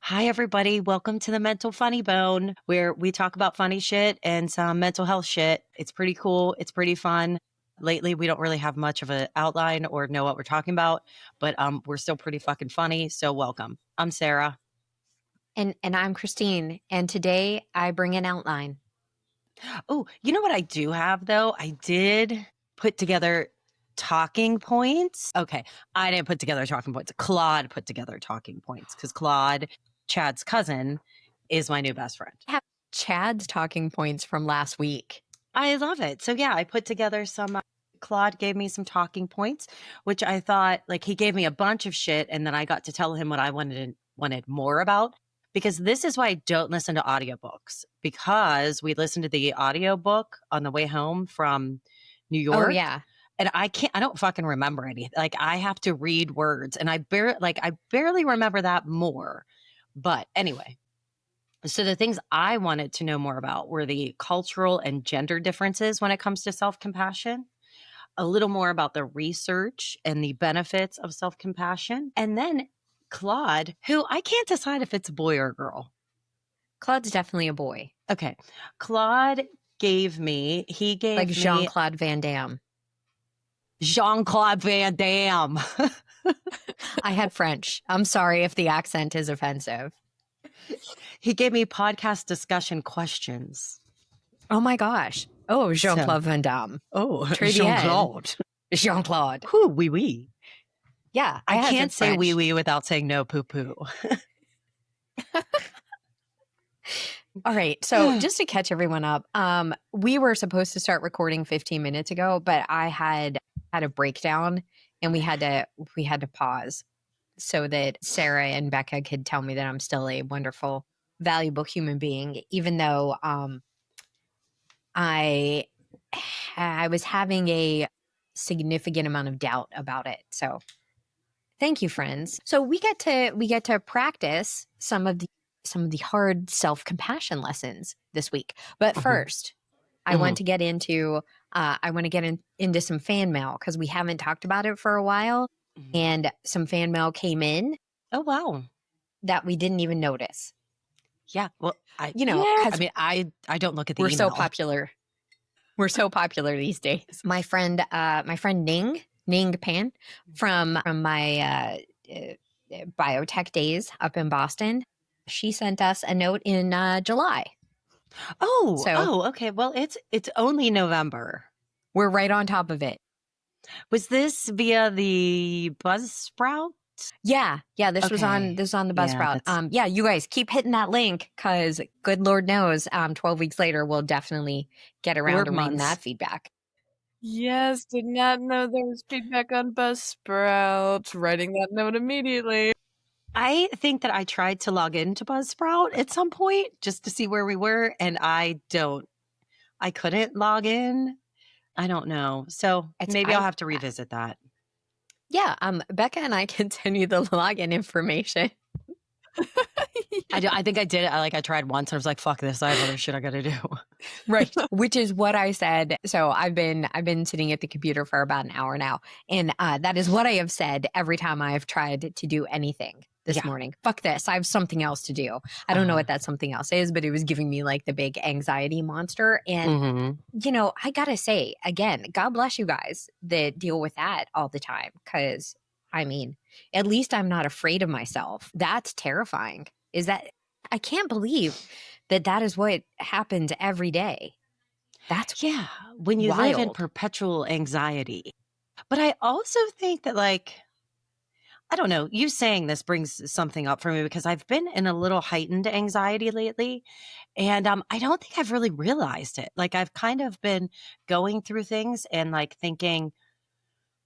Hi, everybody. Welcome to the Mental Funny Bone, where we talk about funny shit and some mental health shit. It's pretty cool. It's pretty fun. Lately, we don't really have much of an outline or know what we're talking about, but we're still pretty fucking funny. So welcome. I'm Sarah. And I'm Christine, and today I bring an outline. Oh, you know what I do have, though? I did put together talking points. Okay, I didn't put together talking points. Claude put together talking points because Claude, Chad's cousin, is my new best friend. I have Chad's talking points from last week. I love it. So yeah, I put together some, Claude gave me some talking points, which I thought, like, he gave me a bunch of shit and then I got to tell him what I wanted more about, because this is why I don't listen to audiobooks, because we listened to the audiobook on the way home from New York. Oh, yeah. And I don't fucking remember anything. Like, I have to read words and I barely remember that more. But anyway, so the things I wanted to know more about were the cultural and gender differences when it comes to self-compassion, a little more about the research and the benefits of self-compassion, and then Claude, who I can't decide if it's a boy or a girl. Claude's definitely a boy. Okay. Claude gave me Like Jean-Claude Van Damme. Jean-Claude Van Damme. I had French. I'm sorry if the accent is offensive. He gave me podcast discussion questions. Oh my gosh. Oh, Jean-Claude Van Damme. Oh, Très Jean-Claude. bien. Jean-Claude. Whew, oui, oui. Yeah. I can't say French. wee wee without saying no poo poo. All right. So just to catch everyone up, we were supposed to start recording 15 minutes ago, but I had a breakdown and we had to pause so that Sarah and Becca could tell me that I'm still a wonderful, valuable human being, even though I was having a significant amount of doubt about it. So thank you, friends. So we get to practice some of the hard self-compassion lessons this week. But first, I want to get into into some fan mail because we haven't talked about it for a while, and some fan mail came in. Oh wow, that we didn't even notice. Yeah, well, I don't look at the we're email. so popular. We're so popular these days. My friend Ning Pan from my biotech days up in Boston, she sent us a note in July. Okay. Well, it's only November. We're right on top of it. Was this via the Buzzsprout? Yeah. This was on the Buzzsprout. Yeah, you guys keep hitting that link because good Lord knows, 12 weeks later we'll definitely get around to reading that feedback. Yes, did not know there was feedback on Buzzsprout. Writing that note immediately. I think that I tried to log into Buzzsprout at some point just to see where we were, and I couldn't log in. I don't know. So maybe I'll have to revisit that. Yeah, Becca and I can send you the login information. I think I did it. I tried once and I was like, fuck this. I have other shit I got to do. Right. Which is what I said. So I've been sitting at the computer for about an hour now. And that is what I have said every time I've tried to do anything this morning. Fuck this. I have something else to do. I don't know what that something else is, but it was giving me like the big anxiety monster. And, I got to say, again, God bless you guys that deal with that all the time. Because, at least I'm not afraid of myself. That's terrifying. I can't believe that is what happens every day. That's when you wild. live in perpetual anxiety. But I also think that, I don't know, you saying this brings something up for me because I've been in a little heightened anxiety lately. And I don't think I've really realized it. I've kind of been going through things and thinking,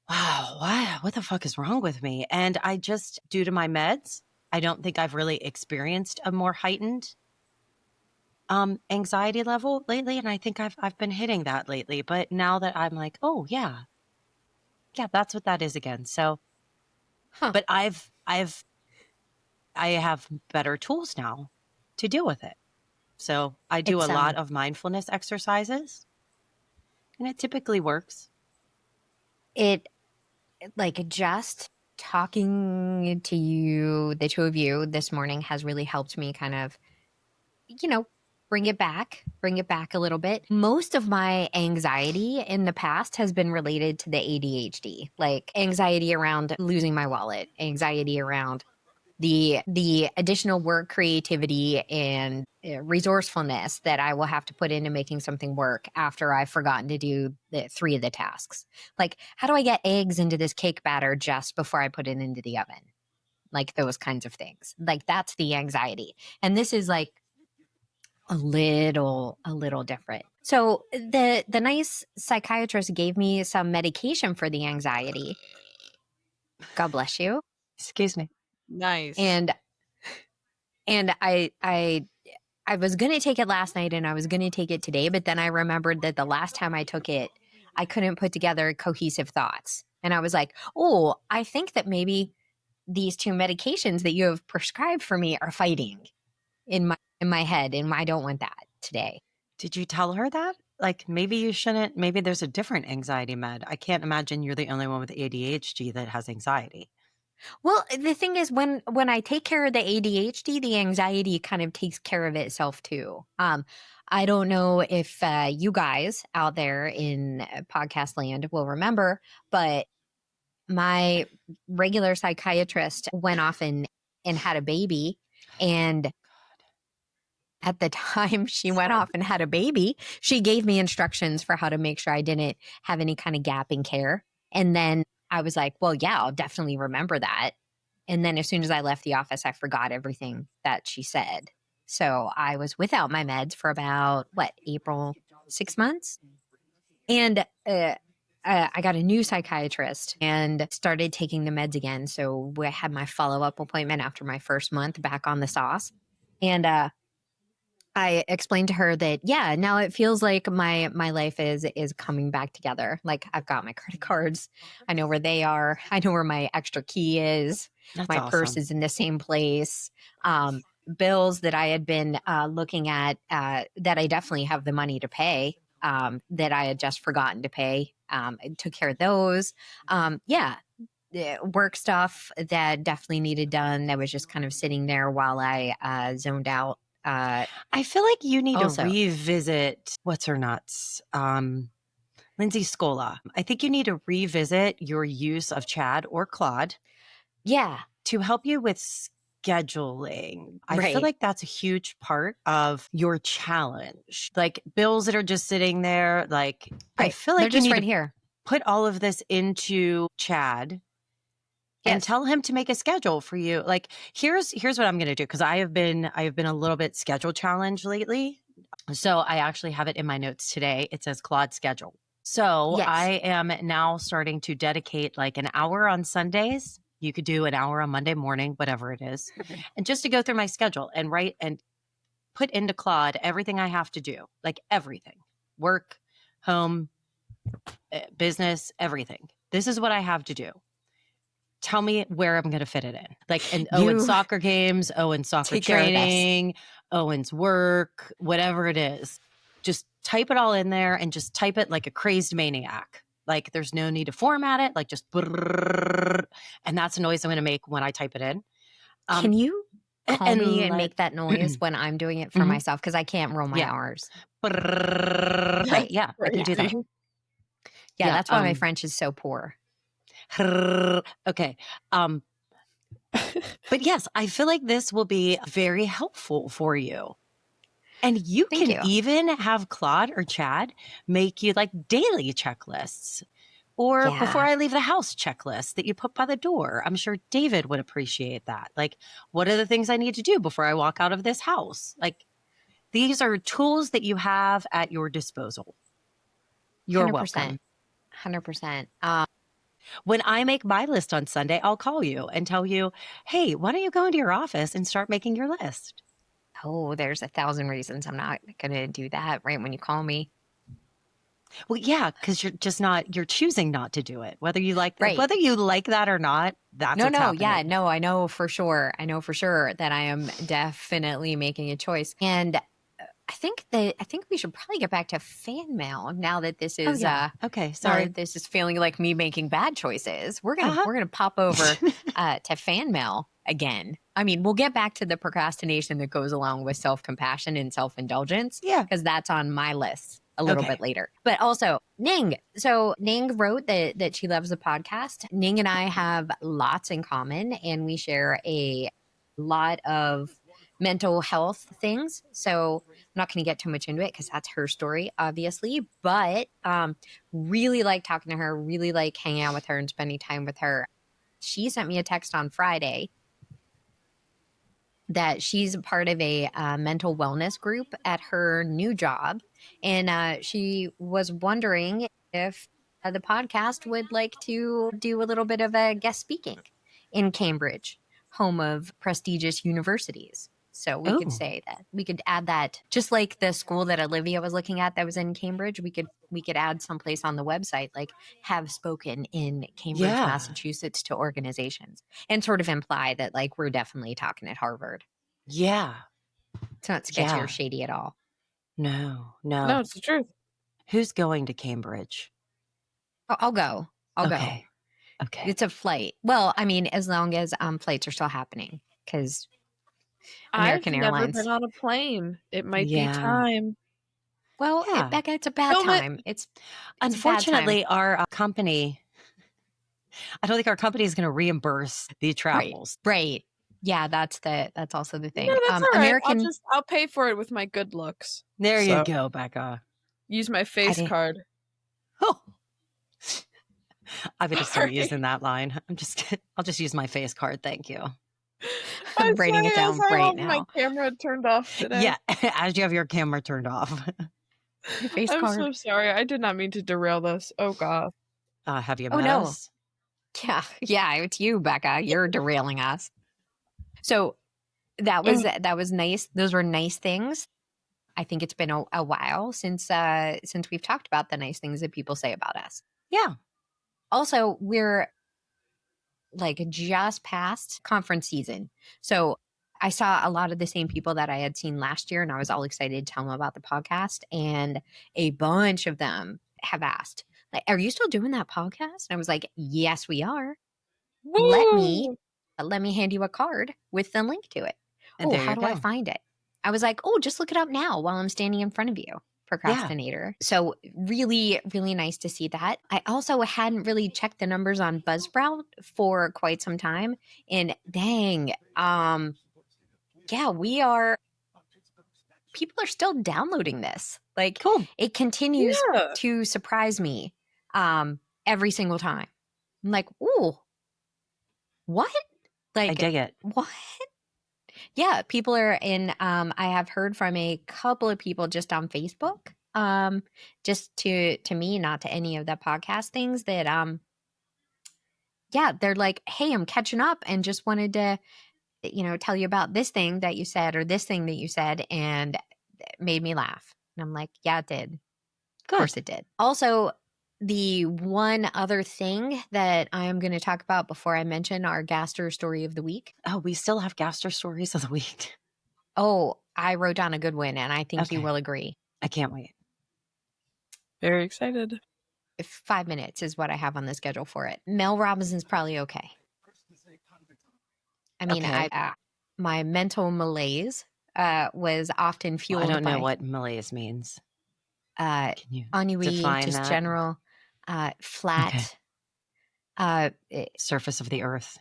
wow, what the fuck is wrong with me? And I just, due to my meds, I don't think I've really experienced a more heightened anxiety level lately. And I think I've been hitting that lately. But now that I'm like, oh yeah, that's what that is again. So, but I have better tools now to deal with it. So I do a lot of mindfulness exercises and it typically works. It just talking to you, the two of you this morning has really helped me kind of, bring it back a little bit. Most of my anxiety in the past has been related to the ADHD, like anxiety around losing my wallet, anxiety around the additional work, creativity, and resourcefulness that I will have to put into making something work after I've forgotten to do the 3 of the tasks. Like, how do I get eggs into this cake batter just before I put it into the oven? Like those kinds of things. Like that's the anxiety. And this is like a little different. So the nice psychiatrist gave me some medication for the anxiety. God bless you. Excuse me. Nice. And I was going to take it last night and I was going to take it today, but then I remembered that the last time I took it, I couldn't put together cohesive thoughts. And I was like, oh, I think that maybe these 2 medications that you have prescribed for me are fighting in my head, and I don't want that today. Did you tell her that? Like, maybe you shouldn't, maybe there's a different anxiety med. I can't imagine you're the only one with ADHD that has anxiety. Well, the thing is, when I take care of the ADHD, the anxiety kind of takes care of itself too. I don't know if you guys out there in podcast land will remember, but my regular psychiatrist went off and had a baby, and at the time she went off and had a baby, she gave me instructions for how to make sure I didn't have any kind of gap in care. And then I was like, well, yeah, I'll definitely remember that. And then as soon as I left the office, I forgot everything that she said. So I was without my meds for about, April, 6 months. And I got a new psychiatrist and started taking the meds again. So I had my follow-up appointment after my first month back on the sauce. And I explained to her that, yeah, now it feels like my life is coming back together. Like I've got my credit cards. I know where they are. I know where my extra key is. That's My purse awesome. is in the same place. Bills that I had been looking at that I definitely have the money to pay that I had just forgotten to pay. I took care of those. Work stuff that definitely needed done that was just kind of sitting there while I zoned out. I feel like you need Also. to revisit what's her nuts? Lindsay Scola. I think you need to revisit your use of Chad or Claude. Yeah. To help you with scheduling. I feel Right. like that's a huge part of your challenge. Like bills that are just sitting there, like I Right. feel They're like you just need right to here. put all of this into Chad and Yes. tell him to make a schedule for you. Like here's what I'm going to do, because I have been a little bit schedule challenged lately. So I actually have it in my notes today. It says Claude schedule. So Yes. I am now starting to dedicate like an hour on Sundays. You could do an hour on Monday morning, whatever it is. And just to go through my schedule and write and put into Claude everything I have to do, like everything, work, home, business, everything. This is what I have to do. Tell me where I'm going to fit it in. Like, and Owen's soccer games, Owen's soccer take care of this. training, Owen's work, whatever it is. Just type it all in there and just type it like a crazed maniac. Like there's no need to format it. Like just, and that's the noise I'm going to make when I type it in. Can you call me and make that noise Mhm. when I'm doing it for myself? Because I can't roll my Yeah. R's. Right. Yeah. I can do that. Yeah, that's why my French is so poor. Okay. But yes, I feel like this will be very helpful for you. And you Thank can you. even have Claude or Chad make you like daily checklists or before I leave the house checklists that you put by the door. I'm sure David would appreciate that. Like, what are the things I need to do before I walk out of this house? Like, these are tools that you have at your disposal. You're 100%. welcome. 100%. When I make my list on Sunday, I'll call you and tell you, hey, why don't you go into your office and start making your list? Oh, there's 1,000 reasons I'm not going to do that right when you call me. Well, yeah, because you're choosing not to do it. Whether you like Right. whether you like that or not, that's what's happening. Yeah, no, I know for sure. I know for sure that I am definitely making a choice. And I think we should probably get back to fan mail now that this Oh is yeah. Okay. now Sorry. that this is feeling like me making bad choices. We're Uh-huh. gonna pop over to fan mail again. I mean, we'll get back to the procrastination that goes along with self-compassion and self-indulgence. Yeah. Because that's on my list a little Okay. bit later. But also Ning. So Ning wrote that she loves the podcast. Ning and I have lots in common, and we share a lot of mental health things. So I'm not going to get too much into it because that's her story, obviously. But really like talking to her, really like hanging out with her and spending time with her. She sent me a text on Friday that she's a part of a mental wellness group at her new job. And she was wondering if the podcast would like to do a little bit of a guest speaking in Cambridge, home of prestigious universities. So we could Oh. say that we could add that, just like the school that Olivia was looking at that was in Cambridge. We could add someplace on the website like have spoken in Cambridge, Yeah. Massachusetts to organizations, and sort of imply that like we're definitely talking at Harvard. Yeah. It's not sketchy Yeah. or shady at all. No. No, it's the truth. Who's going to Cambridge? I'll go. I'll go. Okay. Okay. It's a flight. Well, I mean, as long as flights are still happening, because I've American never Airlines. been on a plane. It might be Yeah. time. Well, Yeah. Becca, it's a bad Film it. time. It's a bad time. Unfortunately, our company, I don't think our company is going to reimburse the travels. Right. Yeah, that's also the thing. No, that's all right. American. I'll pay for it with my good looks. There So, you go, Becca. use my face card. Oh. I'm going to start Sorry. using that line. I'll just use my face card. Thank you. I'm writing it down right now. My camera turned off today. Yeah, as you have your camera turned off. Your face I'm card. so sorry. I did not mean to derail this. Oh God. Have you Oh, met no. us? Yeah, it's you, Becca. You're derailing us. So that was nice. Those were nice things. I think it's been a while since we've talked about the nice things that people say about us. Yeah. Also, we're like just past conference season. So I saw a lot of the same people that I had seen last year, and I was all excited to tell them about the podcast. And a bunch of them have asked, like, are you still doing that podcast? And I was like, yes, we are. Woo! Let me hand you a card with the link to it. And Oh, there how you do I go. find it? I was like, oh, just look it up now while I'm standing in front of you. Procrastinator. So really, really nice to see that. I also hadn't really checked the numbers on Buzzsprout for quite some time. And dang, yeah, people are still downloading this. Like, Cool. it continues Yeah. to surprise me every single time. I'm like, ooh, what? Like, I dig it. what? Yeah, people are in. I have heard from a couple of people just on Facebook, just to me, not to any of the podcast things that, yeah, they're like, hey, I'm catching up and just wanted to, tell you about this thing that you said or this thing that you said, and it made me laugh. And I'm like, yeah, it did. Good. Of course it did. Also, the one other thing that I'm going to talk about before I mention our Gaster story of the week. Oh, we still have Gaster stories of the week. Oh, I wrote down a good one, and I think you Okay. will agree. I can't wait. Very excited. 5 minutes is what I have on the schedule for it. Mel Robinson's probably okay. I mean, Okay. my mental malaise was often fueled by... I don't know what malaise means. Can you ennui, define just that? general, flat, Surface of the earth.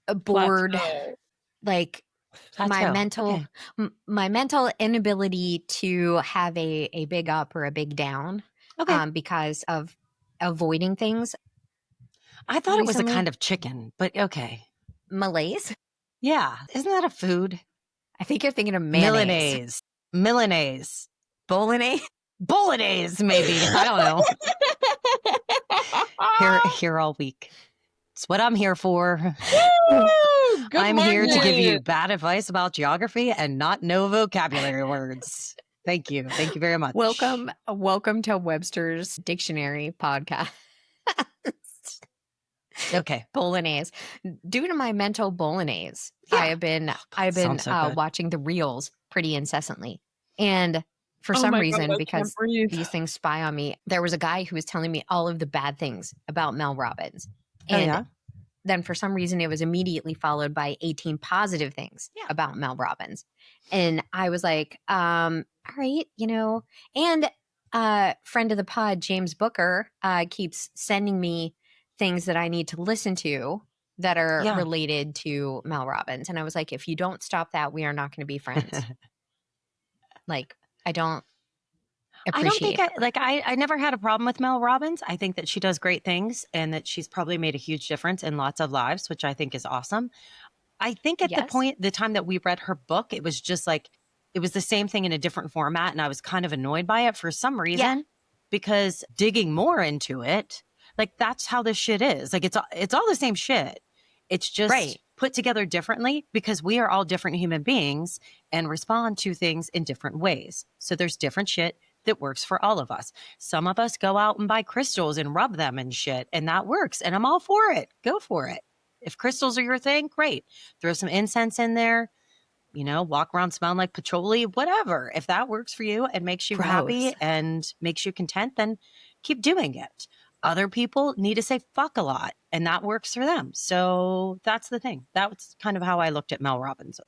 bored, Plateau. like my Plateau. mental inability to have a big up or a big down, because of avoiding things. I thought it was a recently. kind of chicken, but okay. Malaise. Yeah. Isn't that a food? I think you're thinking of mayonnaise. Milanese. Bolognese. Bolognese, maybe. I don't know. Here all week. It's what I'm here for. Woo! Good I'm here to give morning. you bad advice about geography and not know vocabulary words. Thank you. Thank you very much. Welcome to Webster's Dictionary podcast. Okay. Bolognese. Due to my mental bolognese, Yeah. I've been sounds so good. watching the reels pretty incessantly. And for Oh some my God, reason, I can't because breathe. these things spy on me, there was a guy who was telling me all of the bad things about Mel Robbins. Oh, And yeah? then for some reason, it was immediately followed by 18 positive things about Mel Robbins. And I was like, all right, and friend of the pod, James Booker, keeps sending me things that I need to listen to that are Yeah. related to Mel Robbins. And I was like, if you don't stop that, we are not going to be friends. Like, I don't I don't think appreciate her. I never had a problem with Mel Robbins. I think that she does great things and that she's probably made a huge difference in lots of lives, which I think is awesome. I think at Yes. the time that we read her book, it was just like, it was the same thing in a different format. And I was kind of annoyed by it for some reason, because digging more into it, like that's how this shit is. Like it's all the same shit. It's just Right. put together differently because we are all different human beings and respond to things in different ways. So there's different shit that works for all of us. Some of us go out and buy crystals and rub them and shit, and that works. And I'm all for it. Go for it. If crystals are your thing, great. Throw some incense in there, walk around smelling like patchouli, whatever. If that works for you and makes you happy Gross. and makes you content, then keep doing it. Other people need to say fuck a lot, and that works for them. So that's the thing. That's kind of how I looked at Mel Robbins.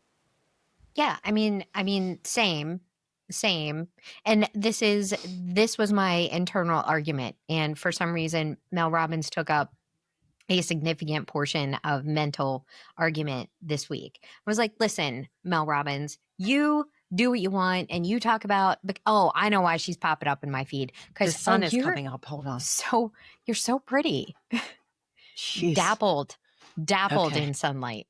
Yeah, same, same. And this was my internal argument. And for some reason, Mel Robbins took up a significant portion of mental argument this week. I was like, listen, Mel Robbins, you do what you want and you talk about, oh, I know why she's popping up in my feed. The Because sun is coming up. Hold on. you're so pretty. Jeez. Dappled Okay. in sunlight.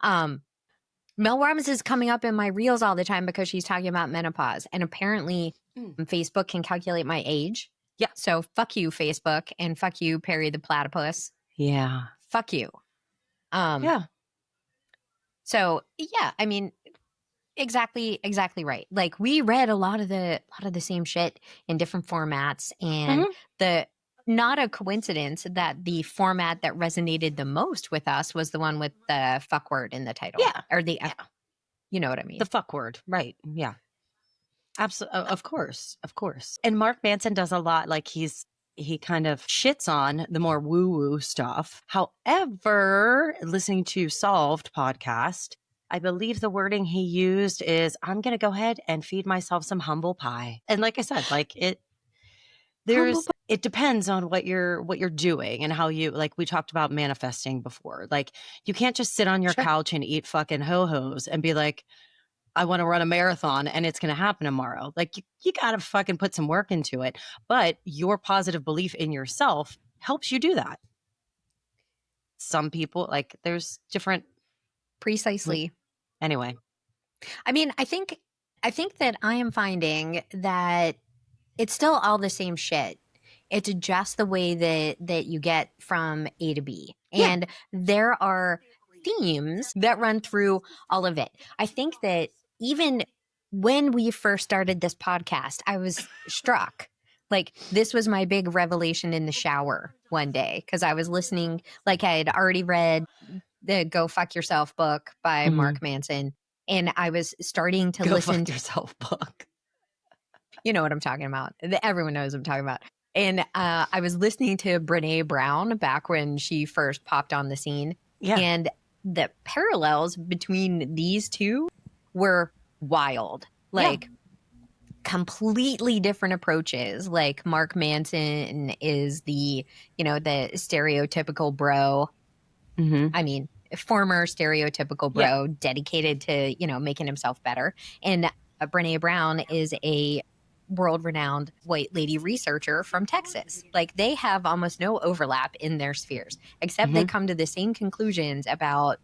Mel Robbins is coming up in my reels all the time because she's talking about menopause. And apparently Facebook can calculate my age. Yeah. So fuck you, Facebook, and fuck you, Perry the Platypus. Yeah. Fuck you. Yeah. So yeah, exactly right. Like we read a lot of the same shit in different formats, and the not a coincidence that the format that resonated the most with us was the one with the fuck word in the title. Yeah. Or the F, you know what I mean? The fuck word. Right. Yeah. Absolutely. Of course. Of course. And Mark Manson does a lot. Like he kind of shits on the more woo woo stuff. However, listening to Solved podcast, I believe the wording he used is, I'm going to go ahead and feed myself some humble pie. And like I said, like it depends on what you're doing and how you, like we talked about manifesting before. Like you can't just sit on your couch and eat fucking ho-hos and be like, I want to run a marathon and it's going to happen tomorrow. Like you got to fucking put some work into it, but your positive belief in yourself helps you do that. Some people, like there's different. Precisely. Anyway. I think that I am finding that it's still all the same shit. It's just the way that you get from A to B. And there are themes that run through all of it. I think that even when we first started this podcast, I was struck. Like this was my big revelation in the shower one day because I was listening, like I had already read the Go Fuck Yourself book by Mark Manson. And I was starting to listen to Yourself book. You know what I'm talking about. Everyone knows what I'm talking about. And I was listening to Brene Brown back when she first popped on the scene. Yeah. And the parallels between these two were wild. Like completely different approaches. Like Mark Manson is the stereotypical bro. I mean, former stereotypical bro dedicated to, making himself better. And Brene Brown is a world-renowned white lady researcher from Texas. Like they have almost no overlap in their spheres, except they come to the same conclusions about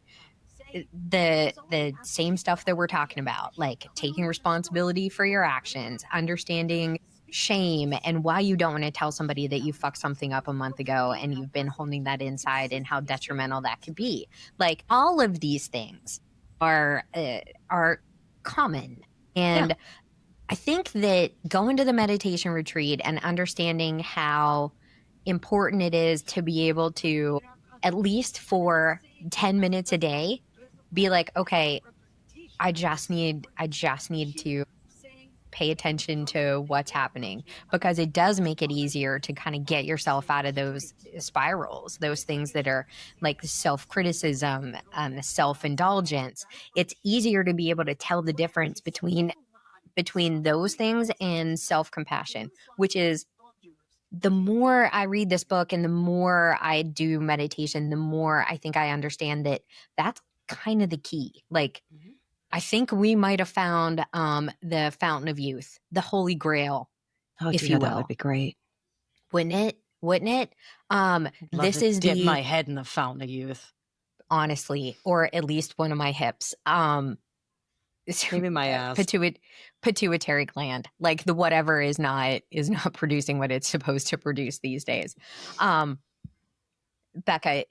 the same stuff that we're talking about, like taking responsibility for your actions, understanding shame and why you don't want to tell somebody that you fucked something up a month ago and you've been holding that inside and how detrimental that could be. Like all of these things are common. And I think that going to the meditation retreat and understanding how important it is to be able to, at least for 10 minutes a day, be like, okay, I just need to pay attention to what's happening, because it does make it easier to kind of get yourself out of those spirals, those things that are like self-criticism, self-indulgence. It's easier to be able to tell the difference between those things and self-compassion, which is, the more I read this book and the more I do meditation, the more I think I understand that that's kind of the key. Like, I think we might have found the fountain of youth, the holy grail, Oh if dear, you that would will. be great. Wouldn't it? Wouldn't it? Love This to is dip the, my head in the fountain of youth. honestly, or at least one of my hips. Maybe my ass. Pituitary gland, like the whatever is not producing what it's supposed to produce these days. Becca,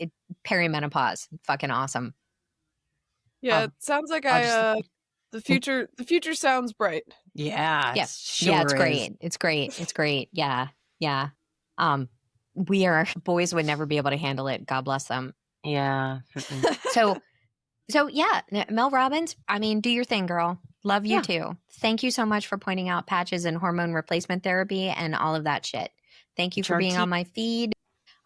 perimenopause, fucking awesome. Yeah, Oh, it sounds like I'll just the future sounds bright. yeah, Yeah, it sure it's is. great. It's great. Yeah, yeah. We are boys would never be able to handle it. God bless them. Yeah. So yeah, Mel Robbins, I mean, do your thing, girl. Love you Yeah. too. Thank you so much for pointing out patches and hormone replacement therapy and all of that shit. Thank you for being on my feed.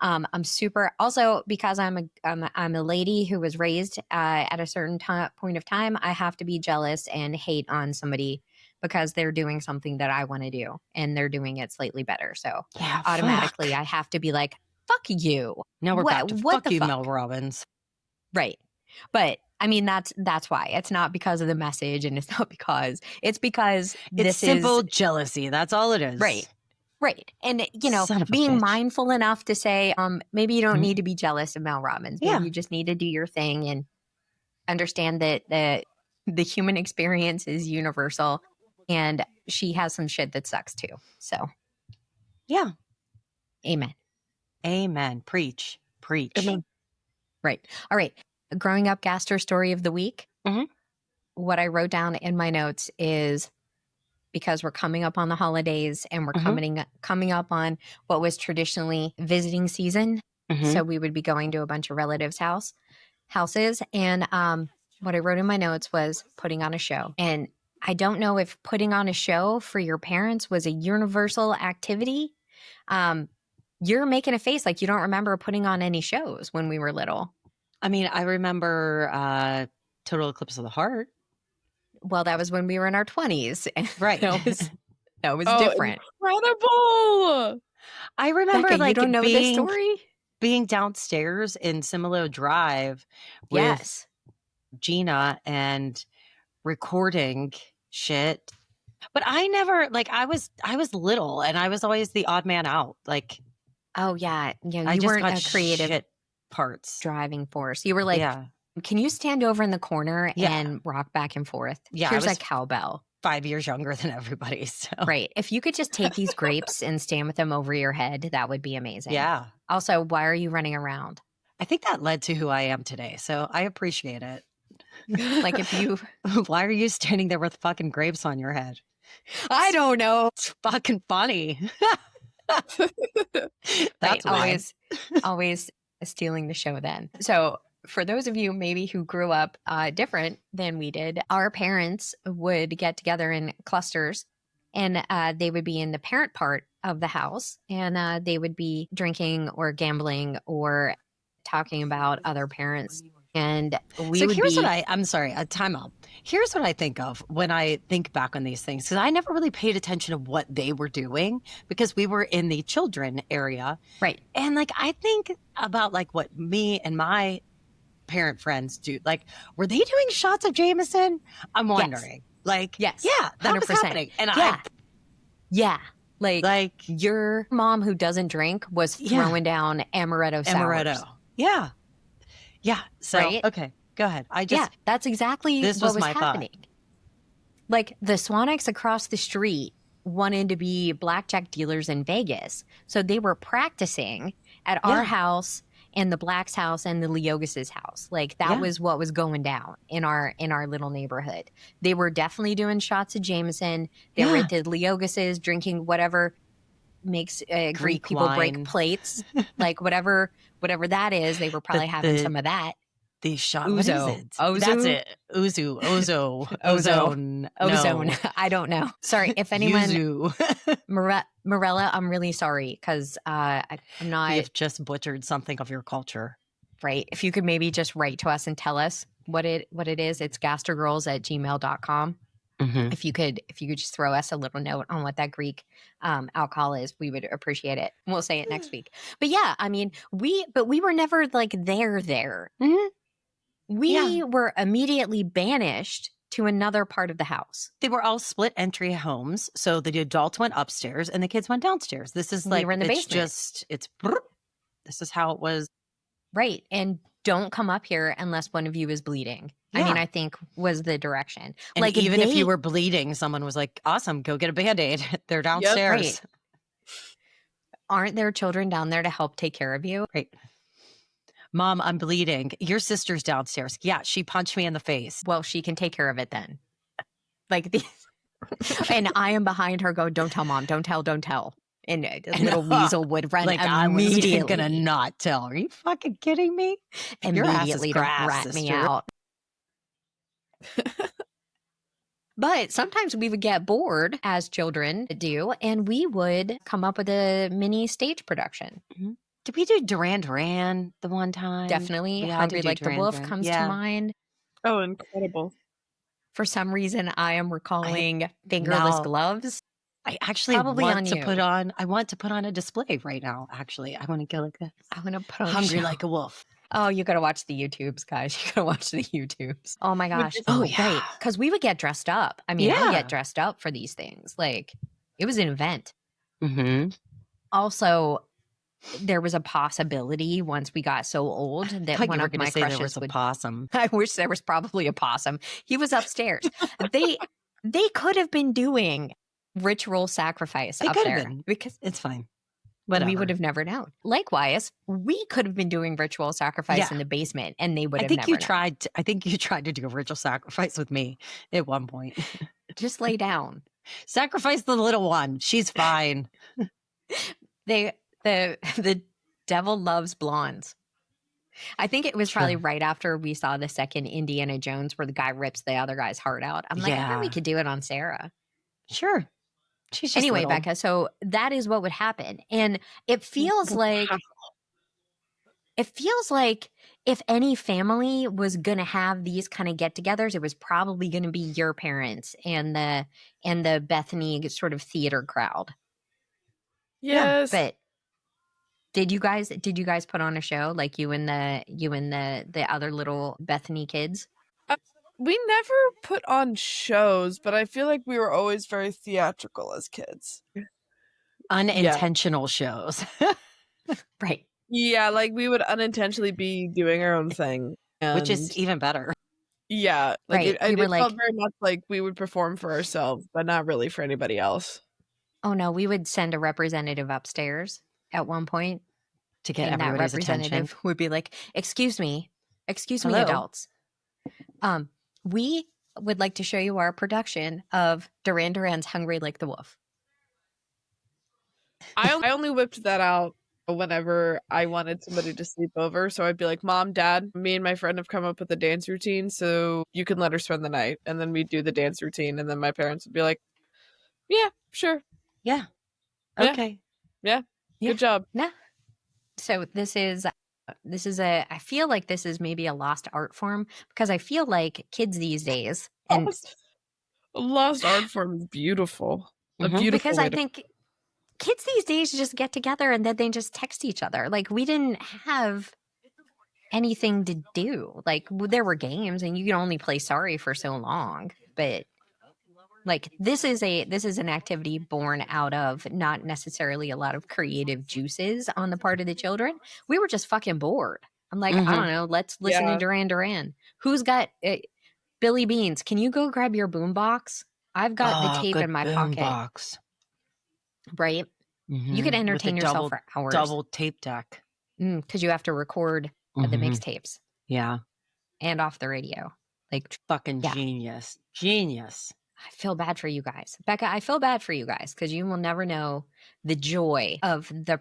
I'm super, also because I'm a lady who was raised at a certain point of time. I have to be jealous and hate on somebody because they're doing something that I want to do and they're doing it slightly better. So Yeah, automatically fuck. I have to be like, fuck you. Now we're back to What fuck the you, fuck? Mel Robbins. Right. But I mean, that's why. It's not because of the message, and it's because It's this simple is jealousy. That's all it is. right. Right. And, Son of a being bitch. mindful enough to say, maybe you don't Mhm. need to be jealous of Mel Robbins. Maybe Yeah. you just need to do your thing and understand that the human experience is universal, and she has some shit that sucks too. So, Yeah. amen. Amen. Preach. Amen. Right. All right. Growing up gastro story of the week. Mhm. What I wrote down in my notes is, because we're coming up on the holidays and we're coming up on what was traditionally visiting season. So we would be going to a bunch of relatives' houses. And what I wrote in my notes was putting on a show. And I don't know if putting on a show for your parents was a universal activity. You're making a face like you don't remember putting on any shows when we were little. I mean, I remember Total Eclipse of the Heart. Well, that was when we were in our 20s. Right. that was Oh, different. incredible! I remember Becca, you like don't know this story? being downstairs in Similo Drive with Yes. Gina and recording shit. But I never like I was little and I was always the odd man out. Like, Oh yeah, yeah. I You just weren't got a creative shit parts. driving force. You were like, Yeah. can you stand over in the corner Yeah. and rock back and forth? Yeah, I Here's a was cowbell. 5 years younger than everybody. So Right. If you could just take these grapes and stand with them over your head, that would be amazing. yeah. Also, why are you running around? I think that led to who I am today. So I appreciate it. Like if you Why are you standing there with fucking grapes on your head? I don't know. It's fucking funny. That's right, why. always stealing the show then. So for those of you maybe who grew up different than we did, our parents would get together in clusters, and they would be in the parent part of the house, and they would be drinking or gambling or talking about other parents. And we would here's be, what I'm sorry, a timeout. Here's what I think of when I think back on these things, because I never really paid attention to what they were doing because we were in the children area. right. And like, I think about like what me and my parent friends do. Like, were they doing shots of Jameson? I'm wondering. Like, Yes. yeah, that was 100%. happening. And Yeah. Like like your mom who doesn't drink was throwing down amaretto sours. Yeah. Yeah. So, Right? okay, go ahead. That's exactly this what was was my happening. thought. Like the Swanics across the street wanted to be blackjack dealers in Vegas. So they were practicing at our house and the Black's house and the Leogas's house. Like that was what was going down in our little neighborhood. They were definitely doing shots of Jameson. They were at the Leogas's drinking whatever makes Greek people wine. break plates. Like whatever that is, they were probably having some of that. The shot. What is Ouzo. it? Ozu? That's it. Uzu. Ozo. Ozo. Ozone. Ozone. No. I don't know. Sorry. If anyone, Yuzu. Morella, I'm really sorry because I'm We not have just butchered something of your culture. right. If you could maybe just write to us and tell us what it is, it's gastergirls@gmail.com. Mm-hmm. If you could just throw us a little note on what that Greek alcohol is, we would appreciate it. We'll say it next week. But yeah, I mean, we were never like there. Mm-hmm. We were immediately banished to another part of the house. They were all split entry homes. So the adults went upstairs and the kids went downstairs. This is We like, were in the it's basement. just, this is how it was. Right. And don't come up here unless one of you is bleeding. I mean, I think was the direction. And like even if you were bleeding, someone was like, awesome, go get a Band-Aid. They're downstairs. Right. Aren't there children down there to help take care of you? Right. Mom, I'm bleeding. Your sister's downstairs. Yeah, she punched me in the face. Well, she can take care of it then. Like and I am behind her going, don't tell mom, don't tell. And little weasel would run like immediately. I was gonna not tell. Are you fucking kidding me? Your ass is Immediately to grass, rat me sister. out. But sometimes we would get bored, as children do, and we would come up with a mini stage production. Mhm. Did we do Duran Duran the one time? Definitely. We had to Hungry do Like the Duran Wolf Duran. comes to Yeah. mind. Oh, incredible. For some reason, I am recalling Fingerless now- Gloves. I actually Probably want on to you. put on. I want to put on a display right now. Actually, I want to go like this. I want to put on a Hungry show. like a wolf. Oh, you got to watch the YouTubes, guys. You got to watch the YouTubes. Oh my gosh. Oh, Oh, yeah. right. Because we would get dressed up. I mean, I would Yeah. get dressed up for these things. Like, it was an event. Mm-hmm. Also, there was a possibility once we got so old that I thought one you were of going my to say there crushes was a would. possum. I wish there was probably a possum. He was upstairs. they could have been doing ritual sacrifice They up could have there been. because It's fine. Whatever. we would have never known. Likewise, we could have been doing ritual sacrifice Yeah. in the basement, and they would I have think never you known. tried. I think you tried to do a ritual sacrifice with me at one point. Just lay down. Sacrifice the little one. She's fine. The devil loves blondes. I think it was probably Sure. right after we saw the second Indiana Jones where the guy rips the other guy's heart out. I'm like, I bet we Yeah. could do it on Sarah. Sure. She's just Anyway, little. Becca, so that is what would happen. And it feels like if any family was going to have these kind of get-togethers, it was probably going to be your parents and the Bethany sort of theater crowd. Yes. But did you guys put on a show like you and the other little Bethany kids? We never put on shows, but I feel like we were always very theatrical as kids. Unintentional shows. Right. Yeah, like we would unintentionally be doing our own thing. Which is and even better. yeah, like Right. it We were felt like- very much like we would perform for ourselves, but not really for anybody else. Oh no, we would send a representative upstairs at one point, To get and that everybody's representative attention. would be like, "Excuse me, Hello? adults. We would like to show you our production of Duran Duran's Hungry Like the Wolf." I only whipped that out whenever I wanted somebody to sleep over. So I'd be like, Mom, Dad, me and my friend have come up with a dance routine, so you can let her spend the night. And then we'd do the dance routine, and then my parents would be like, yeah, sure. Yeah. Yeah. Okay. Yeah. Good job. So this is I feel like this is maybe a lost art form because I feel like kids these days, and Lost art form is beautiful. A Mhm. beautiful because way I to- think kids these days just get together and then they just text each other. Like we didn't have anything to do. Like there were games and you can only play Sorry for so long, but like this is an activity born out of not necessarily a lot of creative juices on the part of the children. We were just fucking bored. I'm like, I don't know, let's listen to Yeah. Duran Duran. Who's got Billy Beans? Can you go grab your boombox? I've got the tape good in my boom pocket. box. Right? You Mhm. could With the entertain yourself for hours. double tape deck. Because you have to record the Mhm. mixtapes Yeah. and off the radio. Like, Fucking Yeah. genius. Genius. I feel bad for you guys. Becca, I feel bad for you guys because you will never know the joy of the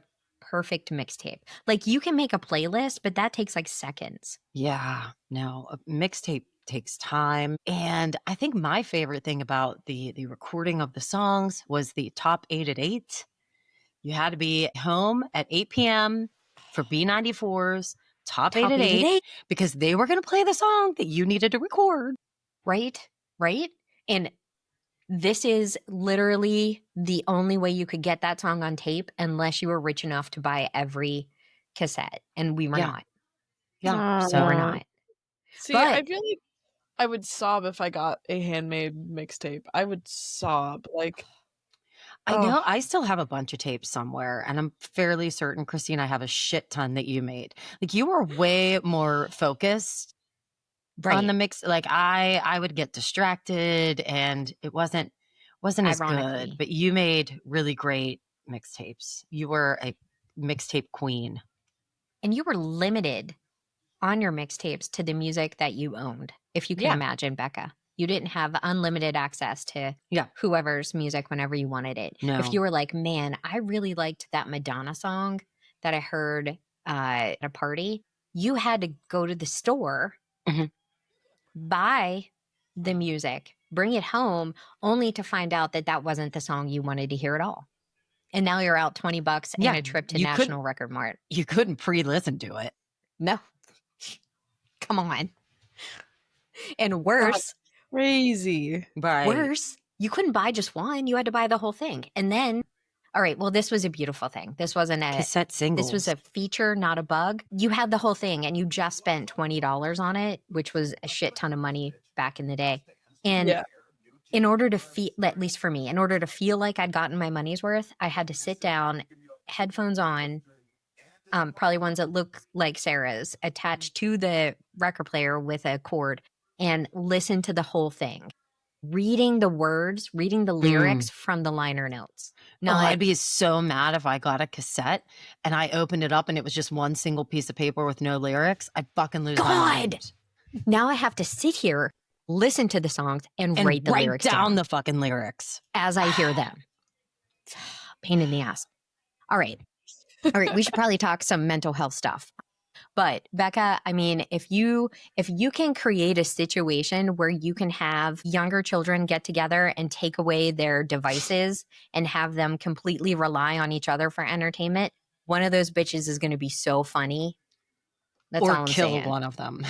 perfect mixtape. Like you can make a playlist, but that takes like seconds. Yeah, no, a mixtape takes time. And I think my favorite thing about the recording of the songs was the top 8 at 8. You had to be home at 8 p.m. for B94's top 8 Top at 8 at 8 8. because they were going to play the song that you needed to record. Right? Right? And this is literally the only way you could get that song on tape unless you were rich enough to buy every cassette. And we were Yeah. not. Yeah. We were not. See, I But feel like I would sob if I got a handmade mixtape. I would sob. Like, I know I still have a bunch of tapes somewhere, and I'm fairly certain, Christine, I have a shit ton that you made. Like you were way more focused on the mix. Like I would get distracted, and it wasn't as good. Ironically. But you made really great mixtapes. You were a mixtape queen. And you were limited on your mixtapes to the music that you owned. If you can Yeah. imagine, Becca, you didn't have unlimited access to Yeah. whoever's music whenever you wanted it. No. If you were like, man, I really liked that Madonna song that I heard at a party, you had to go to the store, Mhm. buy the music, bring it home, only to find out that that wasn't the song you wanted to hear at all. And now you're out $20 and a trip to you National Record Mart. You couldn't pre-listen to it. No. Come on. And worse, crazy. Right. worse, you couldn't buy just one. You had to buy the whole thing. And then, all right, well, this was a beautiful thing. This wasn't a cassette singles. This was a feature, not a bug. You had the whole thing and you just spent $20 on it, which was a shit ton of money back in the day. And in order to feel, at least for me, in order to feel like I'd gotten my money's worth, I had to sit down, headphones on, probably ones that look like Sarah's, attached to the record player with a cord, and listen to the whole thing, reading the words, reading the lyrics from the liner notes. I'd be so mad if I got a cassette and I opened it up and it was just one single piece of paper with no lyrics. I'd fucking lose my mind. Now I have to sit here, listen to the songs, and write the lyrics down the fucking lyrics as I hear them. Pain in the ass. All right, we should probably talk some mental health stuff. But Becca, I mean, if you can create a situation where you can have younger children get together and take away their devices and have them completely rely on each other for entertainment, one of those bitches is going to be so funny. That's all I'm saying. Kill one of them.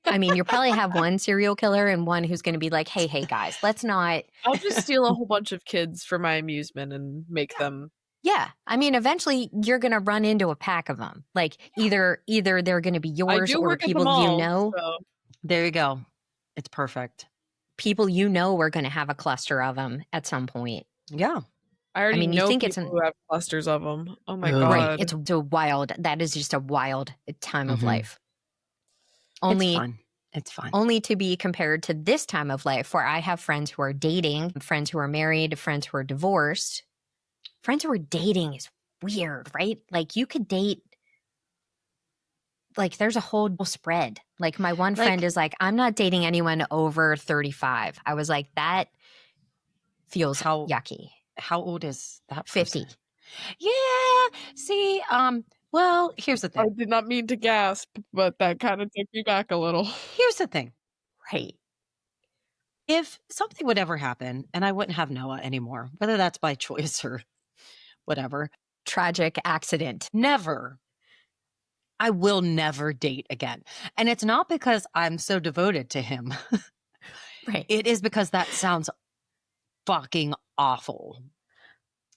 I mean, you'll probably have one serial killer and one who's going to be like, hey, guys, let's not. I'll just steal a whole bunch of kids for my amusement and make them. Yeah. I mean, eventually you're going to run into a pack of them. Like either they're going to be yours or people you know. So. There you go. It's perfect. People you know are going to have a cluster of them at some point. Yeah. I already know you think people who have clusters of them. Oh my God. Right. It's a wild, that is just a wild time of life. It's fun. Only to be compared to this time of life where I have friends who are dating, friends who are married, friends who are divorced. Friends who are dating is weird, right? Like you could date, like there's a whole spread. Like my one friend is like, I'm not dating anyone over 35. I was like, that feels yucky. How old is that person? 50. Yeah. See, well, here's the thing. I did not mean to gasp, but that kind of took me back a little. Here's the thing. Right. If something would ever happen and I wouldn't have Noah anymore, whether that's by choice or whatever. Tragic accident. Never. I will never date again. And it's not because I'm so devoted to him. Right. It is because that sounds fucking awful.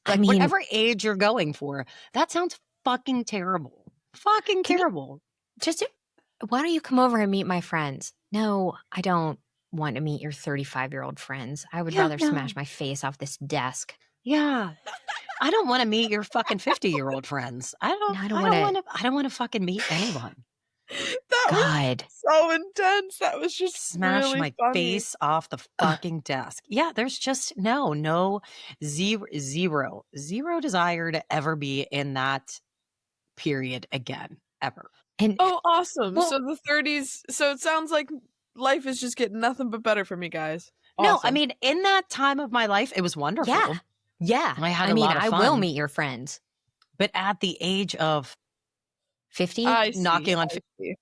Like, I mean, whatever age you're going for, that sounds fucking terrible. Fucking terrible. Why don't you come over and meet my friends? No, I don't want to meet your 35-year-old friends. I would rather smash my face off this desk. Yeah. I don't want to meet your fucking 50-year-old friends. I don't want to fucking meet anyone. That was so intense. That was just smash really my funny. face off the fucking desk. Yeah, there's just zero desire to ever be in that period again, ever. And awesome. So the 30s. So it sounds like life is just getting nothing but better for me, guys. Awesome. No, I mean, in that time of my life, it was wonderful. Yeah. I had a lot of fun. I will meet your friends. But at the age of 50? I see. knocking on I see.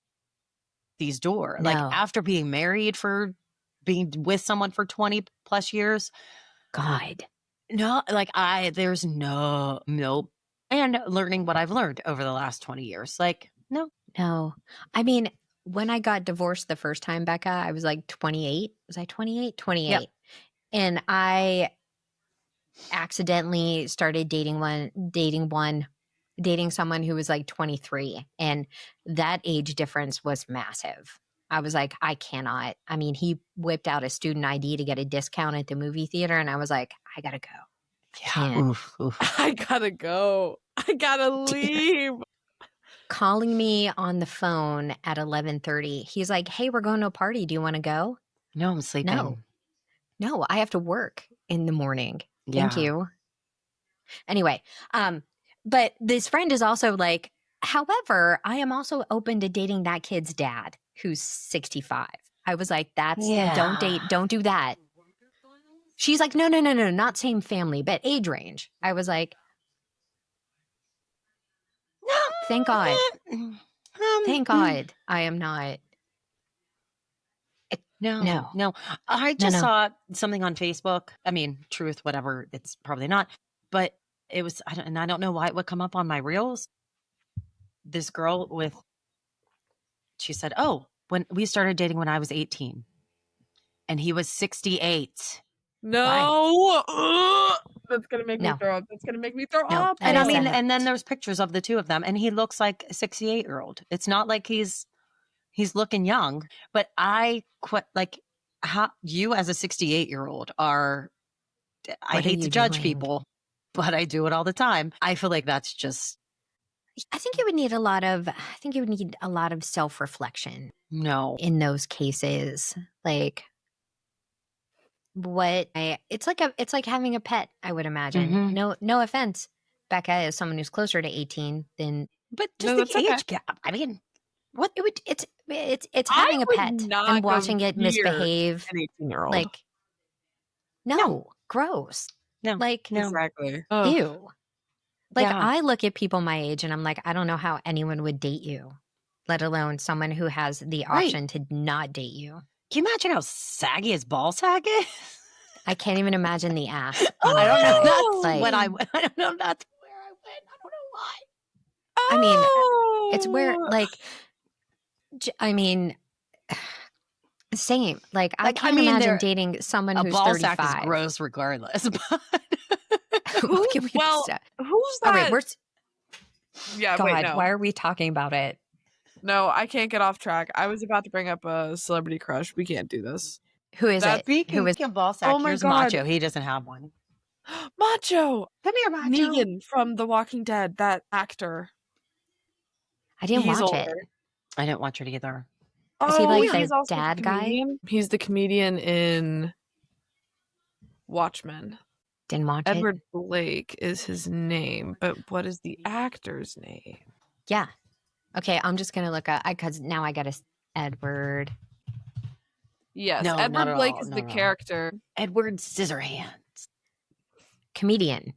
50's door, like No. after being married for being with someone for 20 plus years, God. no, like there's nope. And learning what I've learned over the last 20 years, like, no. No. I mean, when I got divorced the first time, Becca, I was like 28. Was I 28? 28. Yep. And I accidentally started dating someone who was like 23. And that age difference was massive. I was like, I cannot. I mean, he whipped out a student ID to get a discount at the movie theater. And I was like, I gotta go. Yeah. Can't. Oof, oof. I gotta go. I gotta leave. Calling me on the phone at 11:30. He's like, hey, we're going to a party. Do you want to go? No, I'm sleeping. No, I have to work in the morning. Thank Yeah. you. Anyway, but this friend is also like, however, I am also open to dating that kid's dad who's 65. I was like, don't do that. She's like, no, not same family, but age range. I was like, thank God. Thank God I am not. No. I just saw something on Facebook. I mean, truth, whatever. It's probably not, but it was, I don't know why it would come up on my reels. This girl she said, oh, when we started dating when I was 18 and he was 68. No. That's gonna make me throw up. That's gonna make me throw up. And I mean, and then there's pictures of the two of them and he looks like a 68-year-old. It's not like he's looking young, but I quit, like, how you as a 68-year-old are, I hate to judge people, but I do it all the time. I feel like that's just, I think you would need a lot of self-reflection. No. In those cases. Like it's like having a pet, I would imagine. No offense. Becca is someone who's closer to 18 than, but just the age gap. I mean, it's having a pet and watching it misbehave. An 18-year-old. Like, no, gross. No, like, no. Exactly. Ew. Like, Yeah. I look at people my age and I'm like, I don't know how anyone would date you, let alone someone who has the option to not date you. Can you imagine how saggy his ball sack is? I can't even imagine the ass. I don't know. That's like, what I don't know. That's where I went. I don't know why. I mean, it's where, like, I mean, same. Like, I can't imagine dating someone who's 35. A ball sack is gross regardless. Who's that? Oh, wait, yeah, God, wait, no. Why are we talking about it? No, I can't get off track. I was about to bring up a celebrity crush. We can't do this. Who is it? Who is ball sack? Oh my Here's God. Macho. He doesn't have one. Macho! Come here, Macho. Negan from The Walking Dead, that actor. I didn't watch it. I didn't watch it either. Is he like he's the also dad the guy? He's the comedian in Watchmen. Didn't watch Edward Blake is his name, but what is the actor's name? Yeah. Okay, I'm just going to look up, because now I got to, Edward. Yes, No, Edward Blake is the character. Edward Scissorhands. Comedian.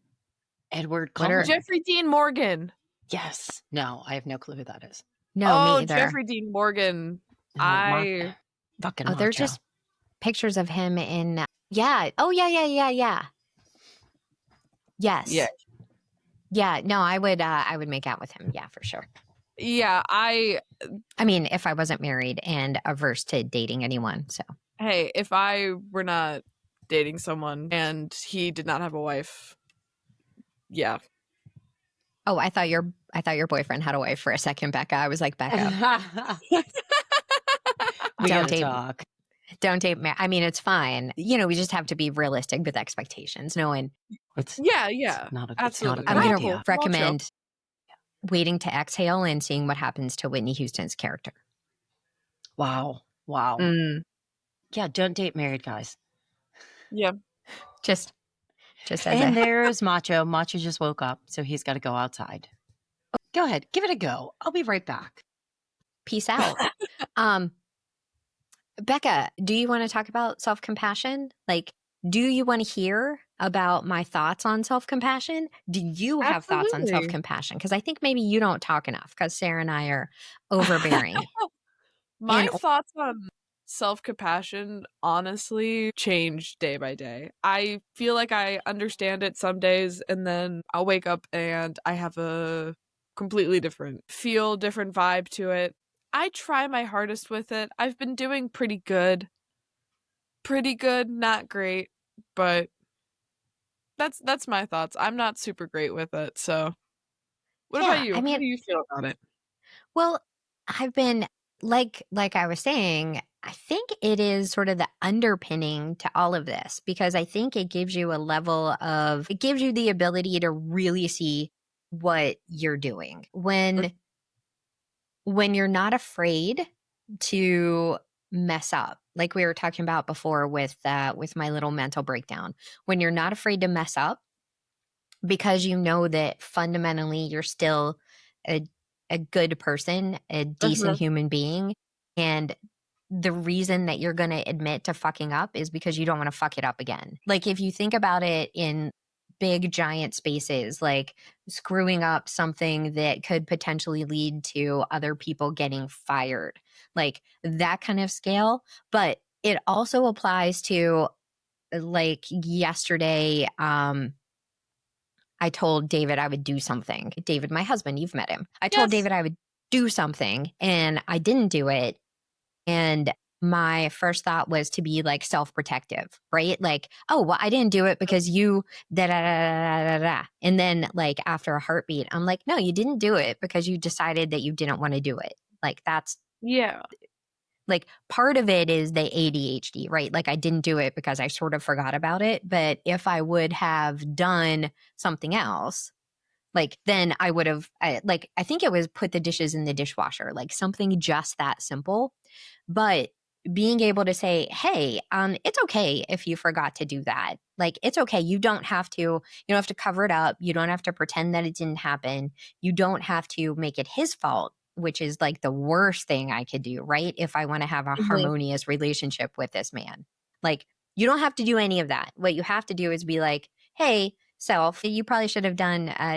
Edward Cullen. Jeffrey Dean Morgan. Yes. No, I have no clue who that is. No, me either. Jeffrey Dean Morgan. Fucking Macho. They're just pictures of him in, yeah. Oh, yeah. Yes. Yeah. Yeah, no, I would make out with him. Yeah, for sure. Yeah, I mean, if I wasn't married and averse to dating anyone, so. Hey, if I were not dating someone and he did not have a wife, yeah. Oh, I thought your boyfriend had a wife for a second, Becca. I was like, Becca. We gotta talk. Don't date. I mean, it's fine. You know, we just have to be realistic with expectations. No one. Yeah. It's not a, absolutely. It's not a I'm good going idea. to recommend waiting to exhale and seeing what happens to Whitney Houston's character. Wow. Yeah, don't date married guys. Yeah. Just as and there's Macho. Macho just woke up, so he's got to go outside. Go ahead, give it a go. I'll be right back. Peace out. Becca, do you want to talk about self-compassion? Like, do you want to hear about my thoughts on self-compassion? Do you have thoughts on Absolutely. self-compassion? Because I think maybe you don't talk enough because Sarah and I are overbearing. My And thoughts on self-compassion honestly change day by day. I feel like I understand it some days, and then I'll wake up and I have a completely different feel, different vibe to it. I try my hardest with it. I've been doing pretty good. Pretty good, not great, but that's my thoughts. I'm not super great with it. So, what about yeah, you? I How mean, do you feel about it? well, I've been like I was saying, I think it is sort of the underpinning to all of this because I think it gives you a level of it gives you the ability to really see what you're doing. When you're not afraid to mess up, like we were talking about before with my little mental breakdown, when you're not afraid to mess up because you know that fundamentally you're still a, a good person, a decent Mhm. human being. And the reason that you're going to admit to fucking up is because you don't want to fuck it up again. Like if you think about it in big giant spaces, like screwing up something that could potentially lead to other people getting fired, like that kind of scale. But it also applies to like yesterday, I told David I would do something. David, my husband, you've met him. I told Yes. David I would do something and I didn't do it. And my first thought was to be like self protective, right? Like, oh, well, I didn't do it because you da da da da da da. And then, like, after a heartbeat, I'm like, no, you didn't do it because you decided that you didn't want to do it. Like, that's Yeah. like part of it is the ADHD, right? Like I didn't do it because I sort of forgot about it. But if I would have done something else, like then I would have, I think it was put the dishes in the dishwasher, like something just that simple. But being able to say, hey, it's okay if you forgot to do that. Like it's okay. You don't have to cover it up. You don't have to pretend that it didn't happen. You don't have to make it his fault, which is like the worst thing I could do, right? If I want to have a Mhm. harmonious relationship with this man. Like you don't have to do any of that. What you have to do is be like, hey, self, you probably should have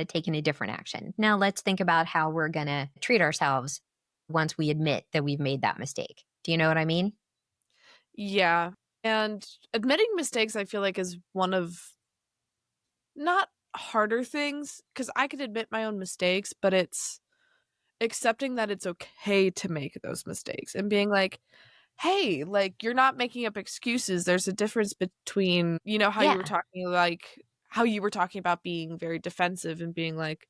taken a different action. Now let's think about how we're going to treat ourselves once we admit that we've made that mistake. Do you know what I mean? Yeah. And admitting mistakes, I feel like, is one of not harder things because I could admit my own mistakes, but it's accepting that it's okay to make those mistakes and being like, hey, like, you're not making up excuses. There's a difference between, how you were Yeah. talking, like, how you were talking about being very defensive and being like,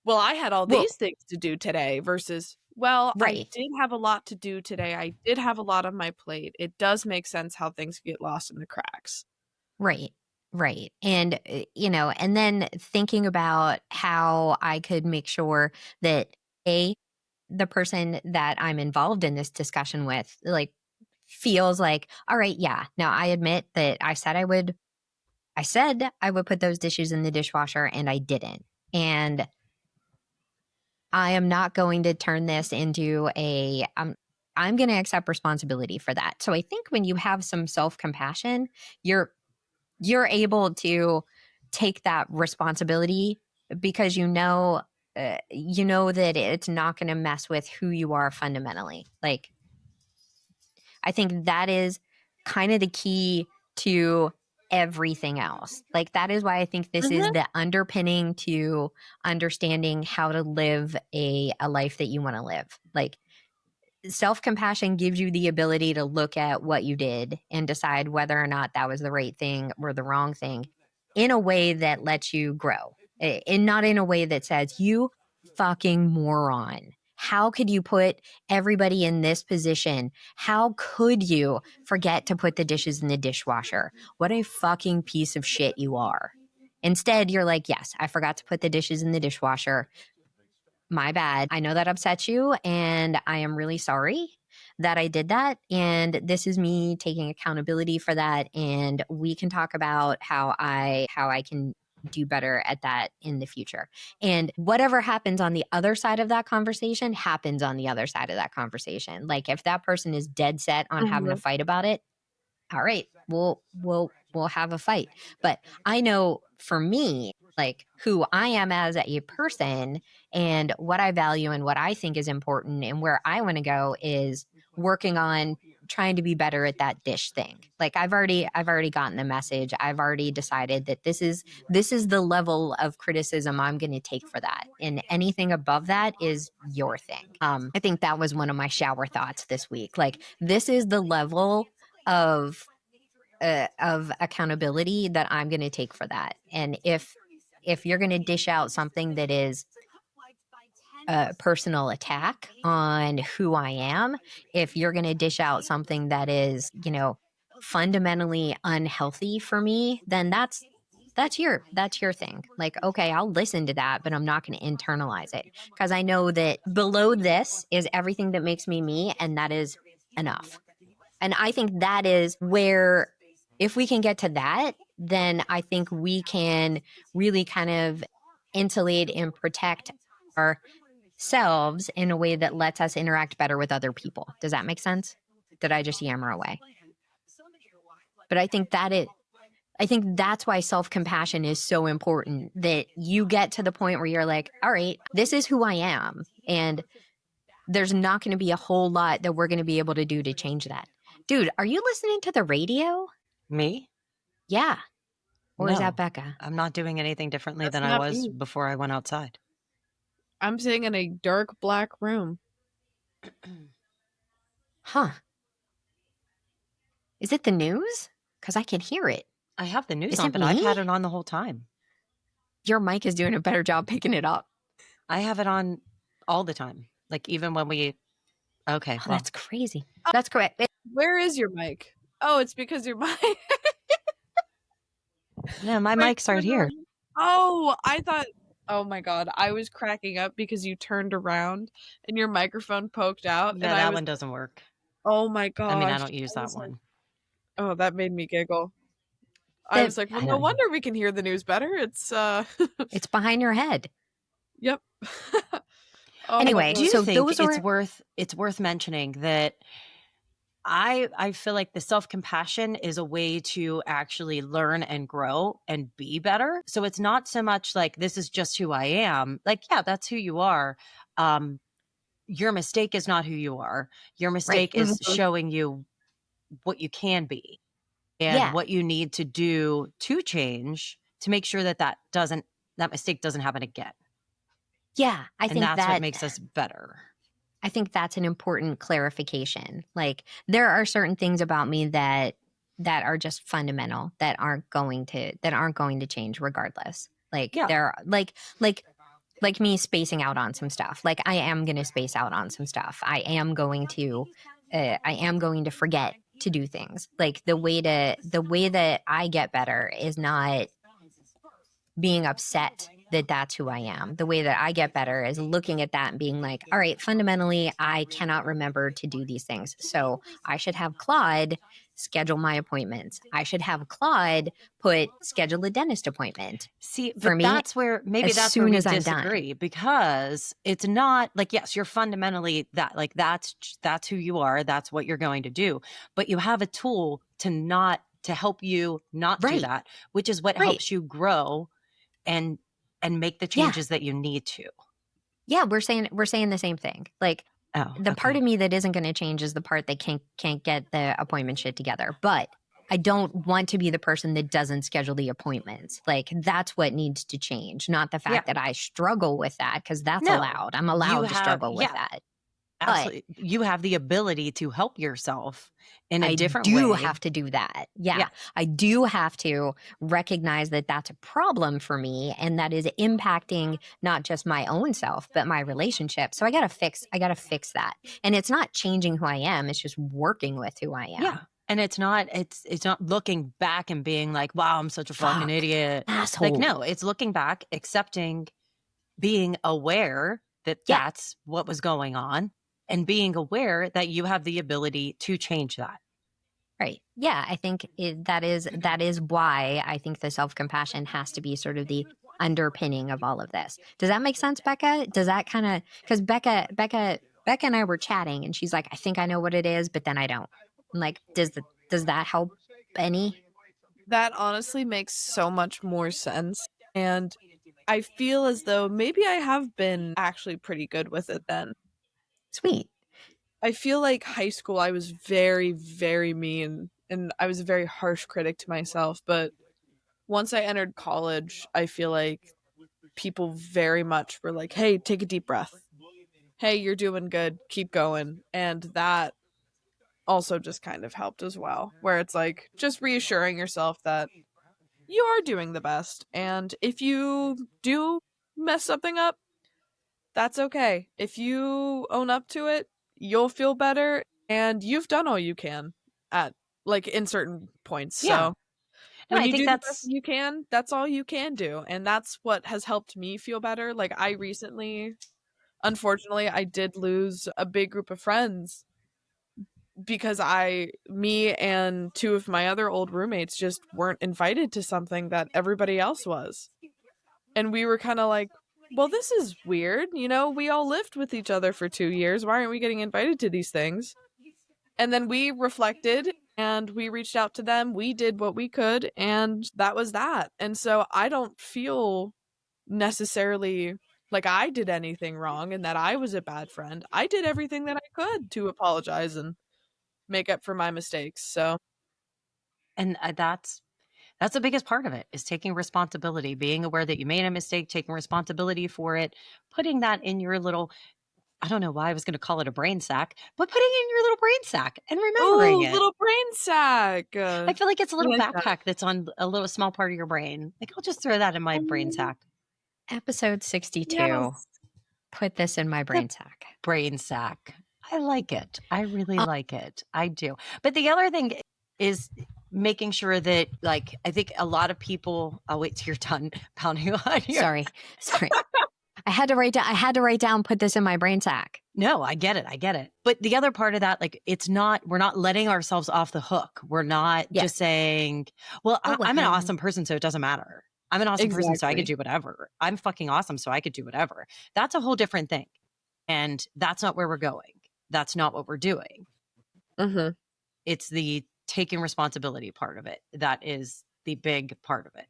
well, I had all Well, these things to do today versus, well, I right, did have a lot to do today. I did have a lot on my plate. It does make sense how things get lost in the cracks. right, right. And, and then thinking about how I could make sure that the person that I'm involved in this discussion with, like, feels like, all right, yeah, now I admit that I said I would put those dishes in the dishwasher and I didn't. And I am not going to turn this into I'm going to accept responsibility for that. So I think when you have some self-compassion, you're able to take that responsibility because you know that it's not going to mess with who you are fundamentally. Like I think that is kind of the key to everything else. Like that is why I think this is Mhm. the underpinning to understanding how to live a life that you want to live. Like self-compassion gives you the ability to look at what you did and decide whether or not that was the right thing or the wrong thing in a way that lets you grow. And not in a way that says you fucking moron. How could you put everybody in this position? How could you forget to put the dishes in the dishwasher? What a fucking piece of shit you are. Instead, you're like, yes, I forgot to put the dishes in the dishwasher. My bad. I know that upsets you, and I am really sorry that I did that. And this is me taking accountability for that. And we can talk about how I can do better at that in the future. And whatever happens on the other side of that conversation happens on the other side of that conversation. Like if that person is dead set on having a Mhm. fight about it, all right, we'll have a fight. But I know for me, like who I am as a person and what I value and what I think is important and where I want to go is working on trying to be better at that dish thing. Like I've already gotten the message. I've already decided that this is the level of criticism I'm going to take for that. And anything above that is your thing. I think that was one of my shower thoughts this week. Like this is the level of accountability that I'm going to take for that. And if you're going to dish out something that is a personal attack on who I am, if you're going to dish out something that is, fundamentally unhealthy for me, then that's your thing. Like, okay, I'll listen to that, but I'm not going to internalize it because I know that below this is everything that makes me me, and that is enough. And I think that is where, if we can get to that, then I think we can really kind of insulate and protect ourselves in a way that lets us interact better with other people. Does that make sense? Did I just yammer away? But I think that's why self-compassion is so important, that you get to the point where you're like, all right, this is who I am. And there's not going to be a whole lot that we're going to be able to do to change that. Dude, are you listening to the radio? Me? Yeah. Or is that No, Becca? I'm not doing anything differently That's than I not was me. before I went outside. I'm sitting in a dark black room. Huh. Is it the news? Because I can hear it. I have the news Is on, it but I've me? had it on the whole time. Your mic is doing a better job picking it up. I have it on all the time. Like even when we okay, Oh, well, that's crazy. That's correct. Where is your mic? Oh, it's because your mic. no, my Wait, mic's right turn here. around. Oh, I thought. Oh my god, I was cracking up because you turned around and your microphone poked out, and Yeah, I that was. one doesn't work. Oh my I mean, I gosh, don't use I that was like, one. oh, that made me giggle. I The, was like, well, I no don't. wonder we can hear the news better. It's it's behind your head. yep. Oh I my Anyway, do god. so think those are it's worth mentioning that I feel like the self-compassion is a way to actually learn and grow and be better. So it's not so much like this is just who I am. Like, yeah, that's who you are. Um, your mistake is not who you are. Your right. mistake is Mhm. showing you what you can be and Yeah. what you need to do to change to make sure that that mistake doesn't happen again. Yeah. And that's what makes us better. I think that's an important clarification. Like there are certain things about me that are just fundamental that aren't going to change regardless. Like Yeah. they're like me spacing out on some stuff. Like I am going to space out on some stuff. I am going to forget to do things. Like the way that I get better is not being upset that that's who I am. The way that I get better is looking at that and being like, all right, fundamentally, I cannot remember to do these things. So I should have Claude schedule my appointments. I should have Claude schedule a dentist appointment See, for but me maybe as that's where soon we as I'm done. disagree because it's not like, yes, you're fundamentally that, like, that's who you are. That's what you're going to do. But you have a tool to help you not do Right. that, which is what Right. helps you grow and make the Yeah. changes that you need to. Yeah. We're saying the same thing. Like Oh, the part okay. of me that isn't going to change is the part that can't get the appointment shit together. But I don't want to be the person that doesn't schedule the appointments. Like that's what needs to change, not the Yeah. fact that I struggle with that, because that's No, allowed. I'm you allowed to have, struggle with yeah, that. But absolutely. You have the ability to help yourself in a I different do way. have to do that. Yeah. Yeah. I do have to recognize that that's a problem for me and that is impacting not just my own self, but my relationship. So I got to fix that. And it's not changing who I am, it's just working with who I am. Yeah. And it's not looking back and being like, wow, I'm such a fucking Fuck. idiot. Like, Asshole. no, it's looking back, accepting, being aware that Yeah. that's what was going on and being aware that you have the ability to change that. Right. Yeah. I think that is why I think the self-compassion has to be sort of the underpinning of all of this. Does that make sense, Becca? Does that kind of, because Becca and I were chatting and she's like, I think I know what it is, but then I don't. I'm like, does that help Benny? That honestly makes so much more sense. And I feel as though maybe I have been actually pretty good with it then. Sweet. I feel like high school I was very, very mean and I was a very harsh critic to myself. But once I entered college, I feel like people very much were like, hey, take a deep breath. Hey, you're doing good. Keep going. And that also just kind of helped as well, where it's like just reassuring yourself that you are doing the best. And if you do mess something up, that's okay. If you own up to it, you'll feel better and you've done all you can at like in certain points. Yeah. So No, when I you think do the best that's you can, that's all you can do. And that's what has helped me feel better. Like I recently, unfortunately, I did lose a big group of friends because me and two of my other old roommates just weren't invited to something that everybody else was. And we were kind of like, well, this is weird. You know, we all lived with each other for 2 years. Why aren't we getting invited to these things? And then we reflected and we reached out to them. We did what we could, and that was that. And so I don't feel necessarily like I did anything wrong and that I was a bad friend. I did everything that I could to apologize and make up for my mistakes. So, and that's the biggest part of it is taking responsibility, being aware that you made a mistake, taking responsibility for it, putting that in your little, I don't know why I was going to call it a brain sack, but putting it in your little brain sack and remembering oh, it. little brain sack. I feel like it's a I little like that. backpack that's on a little small part of your brain. Like, I'll just throw that in my brain sack. Episode 62. Yes. Put this in my brain sack. Brain sack. I like it. I really like it. I do. But the other thing is making sure that, like, I think a lot of people, I'll wait till you're done pounding on here. Sorry. I had to write down, put this in my brain sack. No, I get it. But the other part of that, like, we're not letting ourselves off the hook. We're not just saying, well, I'm an awesome person, so it doesn't matter. I'm an awesome person, so I could Exactly. do whatever. I'm fucking awesome, so I could do whatever. That's a whole different thing. And that's not where we're going. That's not what we're doing. Mm-hmm. It's the taking responsibility part of it. That is the big part of it.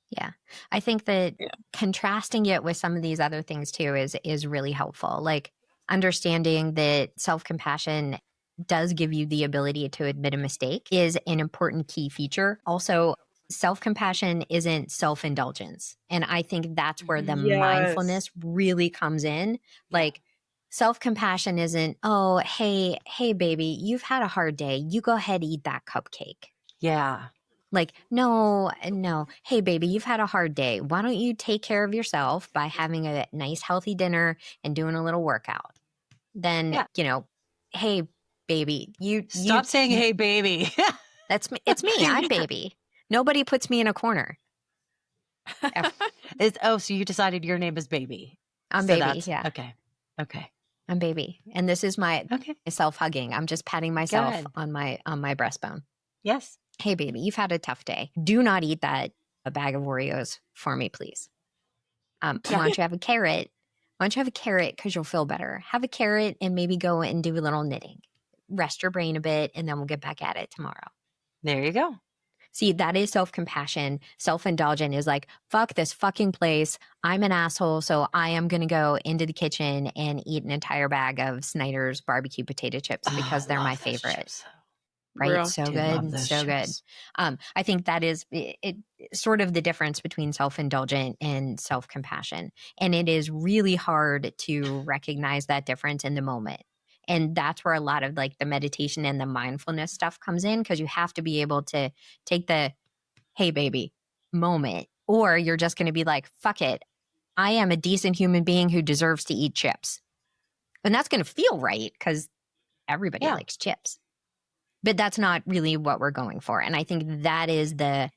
Yeah. I think that contrasting it with some of these other things too is really helpful. Like understanding that self-compassion does give you the ability to admit a mistake is an important key feature. Also, self-compassion isn't self-indulgence. And I think that's where the mindfulness really comes in. Like self-compassion isn't, oh, hey, baby, you've had a hard day. You go ahead, eat that cupcake. Yeah. Like, no. Hey, baby, you've had a hard day. Why don't you take care of yourself by having a nice, healthy dinner and doing a little workout? Then, hey, baby, Stop saying, hey, baby. That's me. It's me. I'm baby. Nobody puts me in a corner. So you decided your name is baby. I'm so baby. Yeah. Okay. I'm baby. And this is my self-hugging. I'm just patting myself on my breastbone. Yes. Hey, baby, you've had a tough day. Do not eat a bag of Oreos for me, please. Why don't you have a carrot? Why don't you have a carrot because you'll feel better? Have a carrot and maybe go and do a little knitting. Rest your brain a bit, and then we'll get back at it tomorrow. There you go. See, that is self-compassion. Self-indulgent is like, fuck this fucking place. I'm an asshole, so I am going to go into the kitchen and eat an entire bag of Snyder's barbecue potato chips because they're my favorite. Chips. Right? Real. So good. So good. I think that is it sort of the difference between self-indulgent and self-compassion. And it is really hard to recognize that difference in the moment. And that's where a lot of like the meditation and the mindfulness stuff comes in, because you have to be able to take the, hey, baby moment, or you're just going to be like, fuck it. I am a decent human being who deserves to eat chips. And that's going to feel right because everybody likes chips. But that's not really what we're going for. And I think that is the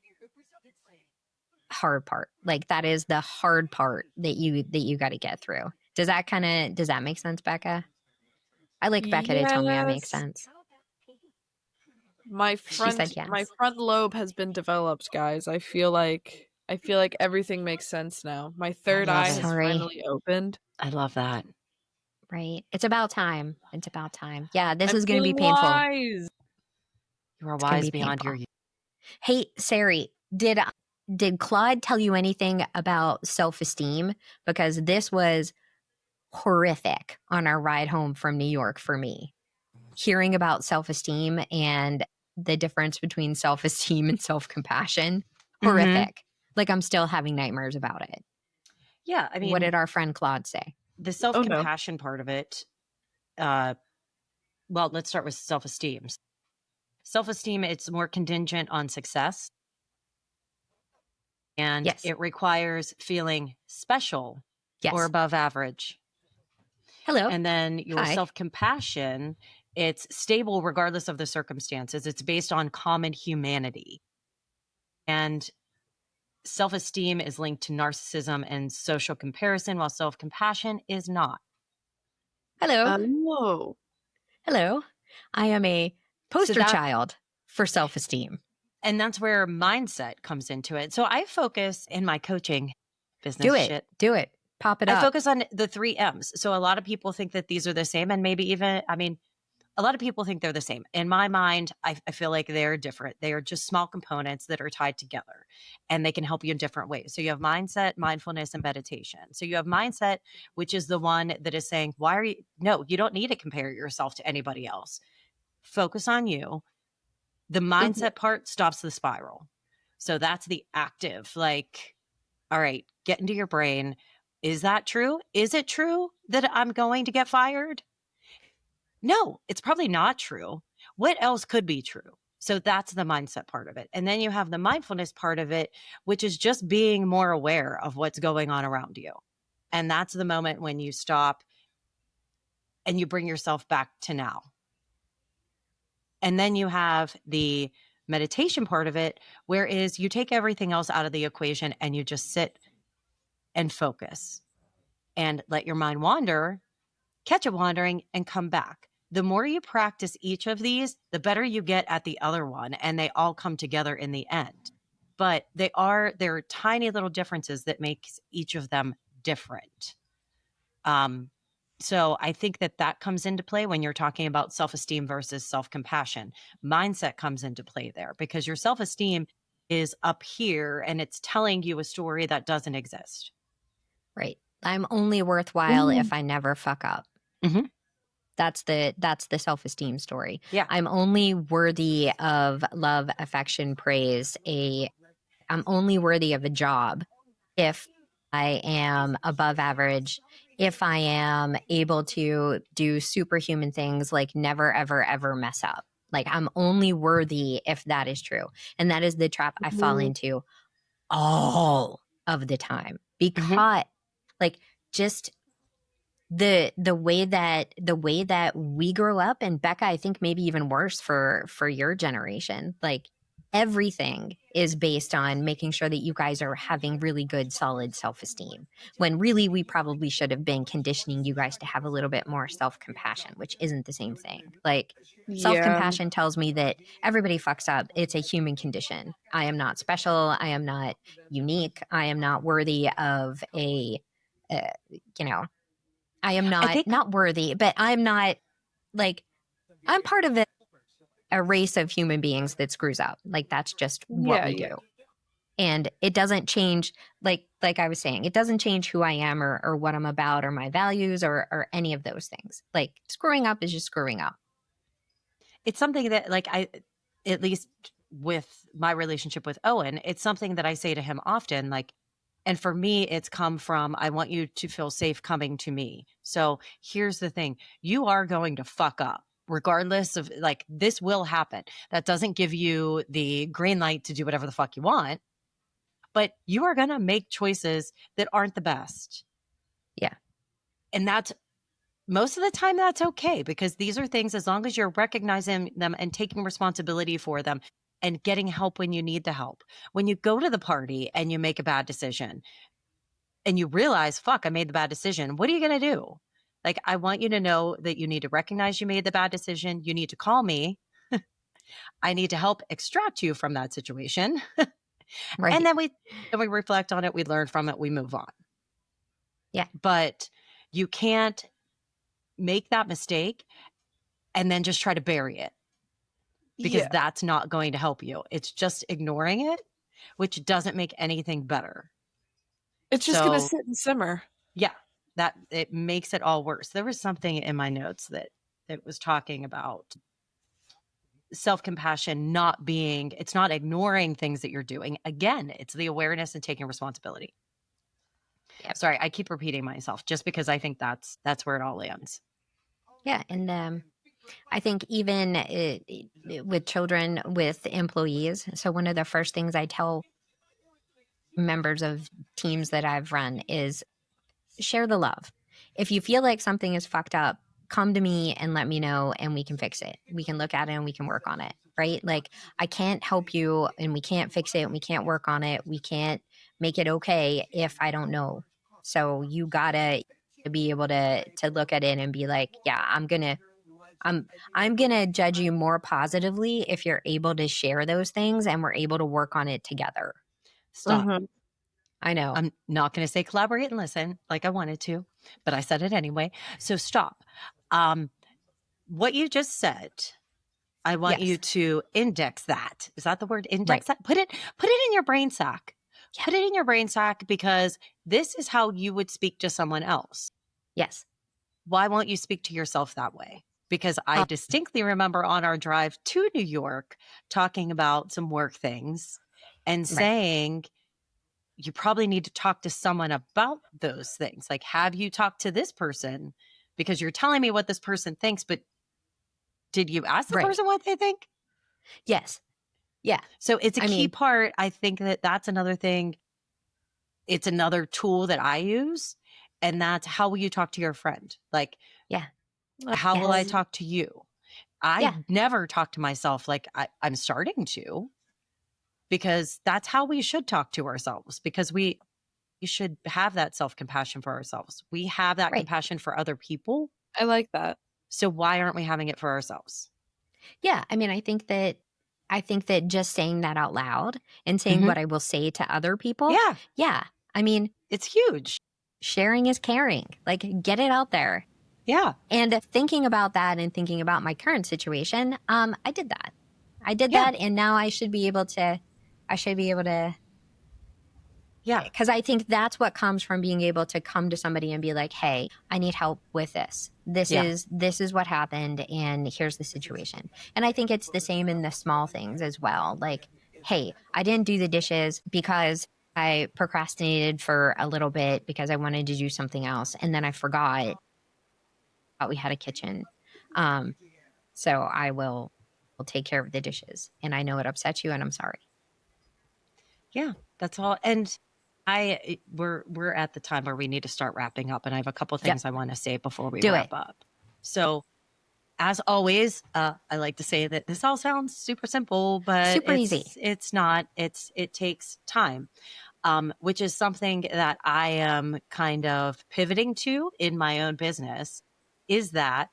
hard part. Like that is the hard part that you got to get through. Does that make sense, Becca? I like Becca to tell me I make sense. My front lobe has been developed, guys. I feel like everything makes sense now. My third eye has finally opened. I love that. Right. It's about time. Yeah, this is going to be painful. Wise. You are wise beyond your Hey, Sari, did Claude tell you anything about self-esteem? Because this was horrific on our ride home from New York for me. Hearing about self-esteem and the difference between self-esteem and self-compassion, horrific. Like I'm still having nightmares about it. Yeah, I What mean, did our friend Claude say? the Oh no. self-compassion part of it, well, let's start with self-esteem. Self-esteem, it's more contingent on success, and Yes. it requires feeling special or Yes. above average. Hello. And then your Hi. self-compassion, it's stable regardless of the circumstances. It's based on common humanity. And self-esteem is linked to narcissism and social comparison, while self-compassion is not. Hello. Whoa. Hello. I am a So poster child for self-esteem. and that's where mindset comes into it. So I focus in my coaching business Do it. shit. Do it. Pop it I up. focus on the 3 M's. So a lot of people think that these are the same, and maybe even, I mean, a lot of people think they're the same. In my mind, I feel like they're different. They are just small components that are tied together, and they can help you in different ways. So you have mindset, mindfulness, and meditation. So you have mindset, which is the one that is saying, why are you, no, you don't need to compare yourself to anybody else. Focus on you. The Mhm. mindset part stops the spiral. So that's the active, like, all right, get into your brain. Is that true? Is it true that I'm going to get fired? No, it's probably not true. What else could be true? So that's the mindset part of it. And then you have the mindfulness part of it, which is just being more aware of what's going on around you. And that's the moment when you stop and you bring yourself back to now. And then you have the meditation part of it, whereas you take everything else out of the equation and you just sit and focus and let your mind wander, catch it wandering, and come back. The more you practice each of these, the better you get at the other one, and they all come together in the end. But there are tiny little differences that makes each of them different. So I think that comes into play when you're talking about self-esteem versus self-compassion. Mindset comes into play there because your self-esteem is up here and it's telling you a story that doesn't exist. Right. I'm only worthwhile Mm. if I never fuck up. Mhm. That's the self-esteem story. Yeah. I'm only worthy of love, affection, praise. I'm only worthy of a job if I am above average, if I am able to do superhuman things like never, ever, ever mess up. Like I'm only worthy if that is true. And that is the trap I fall Mhm. into all of the time Mhm. because like just the way that we grow up, and Becca, I think maybe even worse for your generation, like everything is based on making sure that you guys are having really good solid self-esteem, when really we probably should have been conditioning you guys to have a little bit more self-compassion, which isn't the same thing. Like Yeah. self-compassion tells me that everybody fucks up. It's a human condition. I am not special. I am not unique. I am not worthy of a uh, you know I am I think not worthy, but I'm not like I'm part of a race of human beings that screws up. Like that's just what Yeah, we yeah. do. And it doesn't change like I was saying, it doesn't change who I am or what I'm about or my values or any of those things. Like screwing up is just screwing up. it's something that like at least with my relationship with Owen, it's something that I say to him often, like, and for me, it's come from, I want you to feel safe coming to me. So here's the thing. You are going to fuck up. Regardless of like, this will happen. That doesn't give you the green light to do whatever the fuck you want, but you are going to make choices that aren't the best. Yeah. And that's most of the time that's okay because these are things, as long as you're recognizing them and taking responsibility for them and getting help when you need the help. When you go to the party and you make a bad decision and you realize, fuck, I made the bad decision, what are you going to do? Like, I want you to know that you need to recognize you made the bad decision. You need to call me. I need to help extract you from that situation. And Right. then we reflect on it, we learn from it, we move on. Yeah. But you can't make that mistake and then just try to bury it. because Yeah. that's not going to help you. It's just ignoring it, which doesn't make anything better. It's just gonna So sit and simmer. yeah, that it makes it all worse. There was something in my notes that was talking about self-compassion not being, it's not ignoring things that you're doing. Again, it's the awareness and taking responsibility. Yep. Sorry, I keep repeating myself just because I think that's where it all lands. Yeah. And I think even with children, with employees. So one of the first things I tell members of teams that I've run is share the love. If you feel like something is fucked up, come to me and let me know and we can fix it. We can look at it and we can work on it, right? Like I can't help you and we can't fix it and we can't work on it. We can't make it okay if I don't know. So you gotta be able to look at it and be like, yeah, I'm gonna judge you more positively if you're able to share those things and we're able to work on it together. Stop. I know. I'm not going to say collaborate and listen like I wanted to, but I said it anyway. So stop. What you just said, I want you Yes. to index that. Is that the word? Right. Index that? Put it in your brain sack. Yeah. Put it in your brain sack because this is how you would speak to someone else. Yes. Why won't you speak to yourself that way? Because I distinctly remember on our drive to New York talking about some work things and Right. saying, you probably need to talk to someone about those things. Like, have you talked to this person? Because you're telling me what this person thinks, but did you ask the Right. person what they think? Yes. Yeah. So it's a I key mean, part. I think that that's another thing. It's another tool that I use. And that's how will you talk to your friend? Like, yeah. how will I Yes. talk to you? I Yeah. never talk to myself like I'm starting to, because that's how we should talk to ourselves, because we should have that self-compassion for ourselves. We have that Right. compassion for other people. I like that. So why aren't we having it for ourselves? Yeah. I mean, I think that just saying that out loud and saying Mhm. what I will say to other people. Yeah, Yeah. I mean, it's huge. sharing is caring. Like get it out there. Yeah, And thinking about that and thinking about my current situation, I did that. I did yeah, that and now I should be able to yeah, because I think that's what comes from being able to come to somebody and be like, "Hey, I need help with this. yeah, This is what happened, and here's the situation." And I think it's the same in the small things as well. Like, "Hey, I didn't do the dishes because I procrastinated for a little bit because I wanted to do something else, and then I forgot that we had a kitchen. Um, so I will take care of the dishes, and I know it upsets you, and I'm sorry." yeah. That's all. And we're at the time where we need to start wrapping up, and I have a couple Yep, things I want to say before we do it. wrap up. So as always, I like to say that this all sounds super simple, but Super easy. it's not. It takes time, which is something that I am kind of pivoting to in my own business. Is that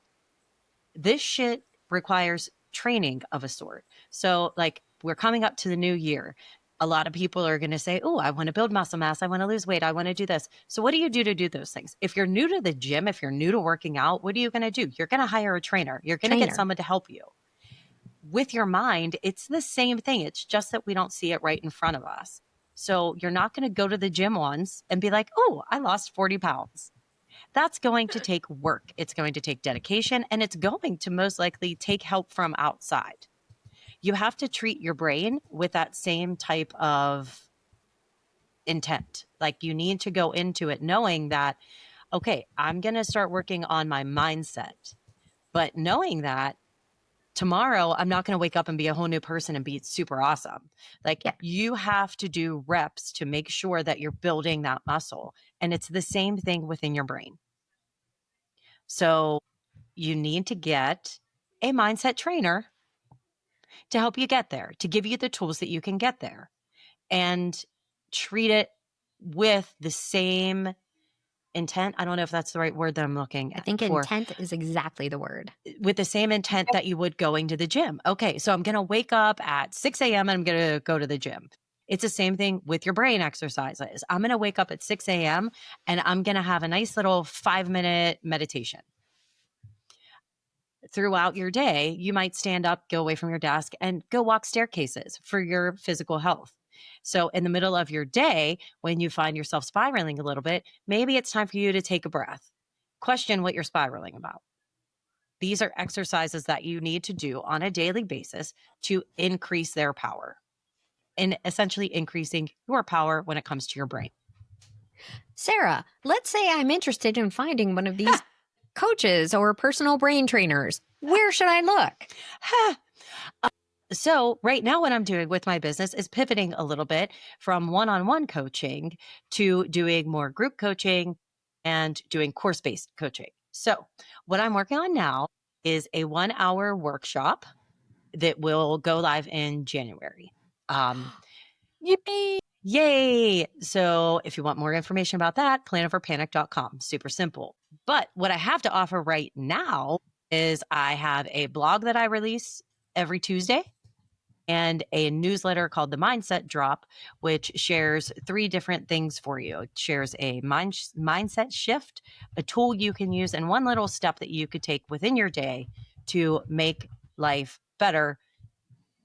this shit requires training of a sort. So, like, we're coming up to the new year. A lot of people are going to say, oh, I want to build muscle mass. I want to lose weight. I want to do this. So, what do you do to do those things? If you're new to the gym, if you're new to working out, what are you going to do? You're going to hire a trainer. You're going to get Trainer. someone to help you. With your mind, it's the same thing. It's just that we don't see it right in front of us. So, you're not going to go to the gym once and be like, oh, I lost 40 pounds. That's going to take work. It's going to take dedication, and it's going to most likely take help from outside. You have to treat your brain with that same type of intent. Like, you need to go into it knowing that, okay, I'm going to start working on my mindset, but knowing that tomorrow I'm not going to wake up and be a whole new person and be super awesome. Like, Yeah. you have to do reps to make sure that you're building that muscle. And it's the same thing within your brain. So you need to get a mindset trainer to help you get there, to give you the tools that you can get there, and treat it with the same intent. I don't know if that's the right word that I'm looking I at think for, intent is exactly the word. with the same intent that you would going to the gym. Okay, so I'm going to wake up at 6 a.m. and I'm going to go to the gym. It's the same thing with your brain exercises. I'm going to wake up at 6 a.m. and I'm going to have a nice little 5-minute meditation. throughout your day, you might stand up, go away from your desk, and go walk staircases for your physical health. So, in the middle of your day, when you find yourself spiraling a little bit, maybe it's time for you to take a breath. Question what you're spiraling about. These are exercises that you need to do on a daily basis to increase their power and essentially increasing your power when it comes to your brain. Sarah, let's say I'm interested in finding one of these coaches or personal brain trainers. Where should I look? So right now what I'm doing with my business is pivoting a little bit from one-on-one coaching to doing more group coaching and doing course-based coaching. So what I'm working on now is a 1-hour workshop that will go live in January. Yippee! Yay. So if you want more information about that, planoverpanic.com. Super simple. But what I have to offer right now is I have a blog that I release every Tuesday and a newsletter called the Mindset Drop, which shares 3 different things for you. It shares a mindset shift, a tool you can use, and one little step that you could take within your day to make life better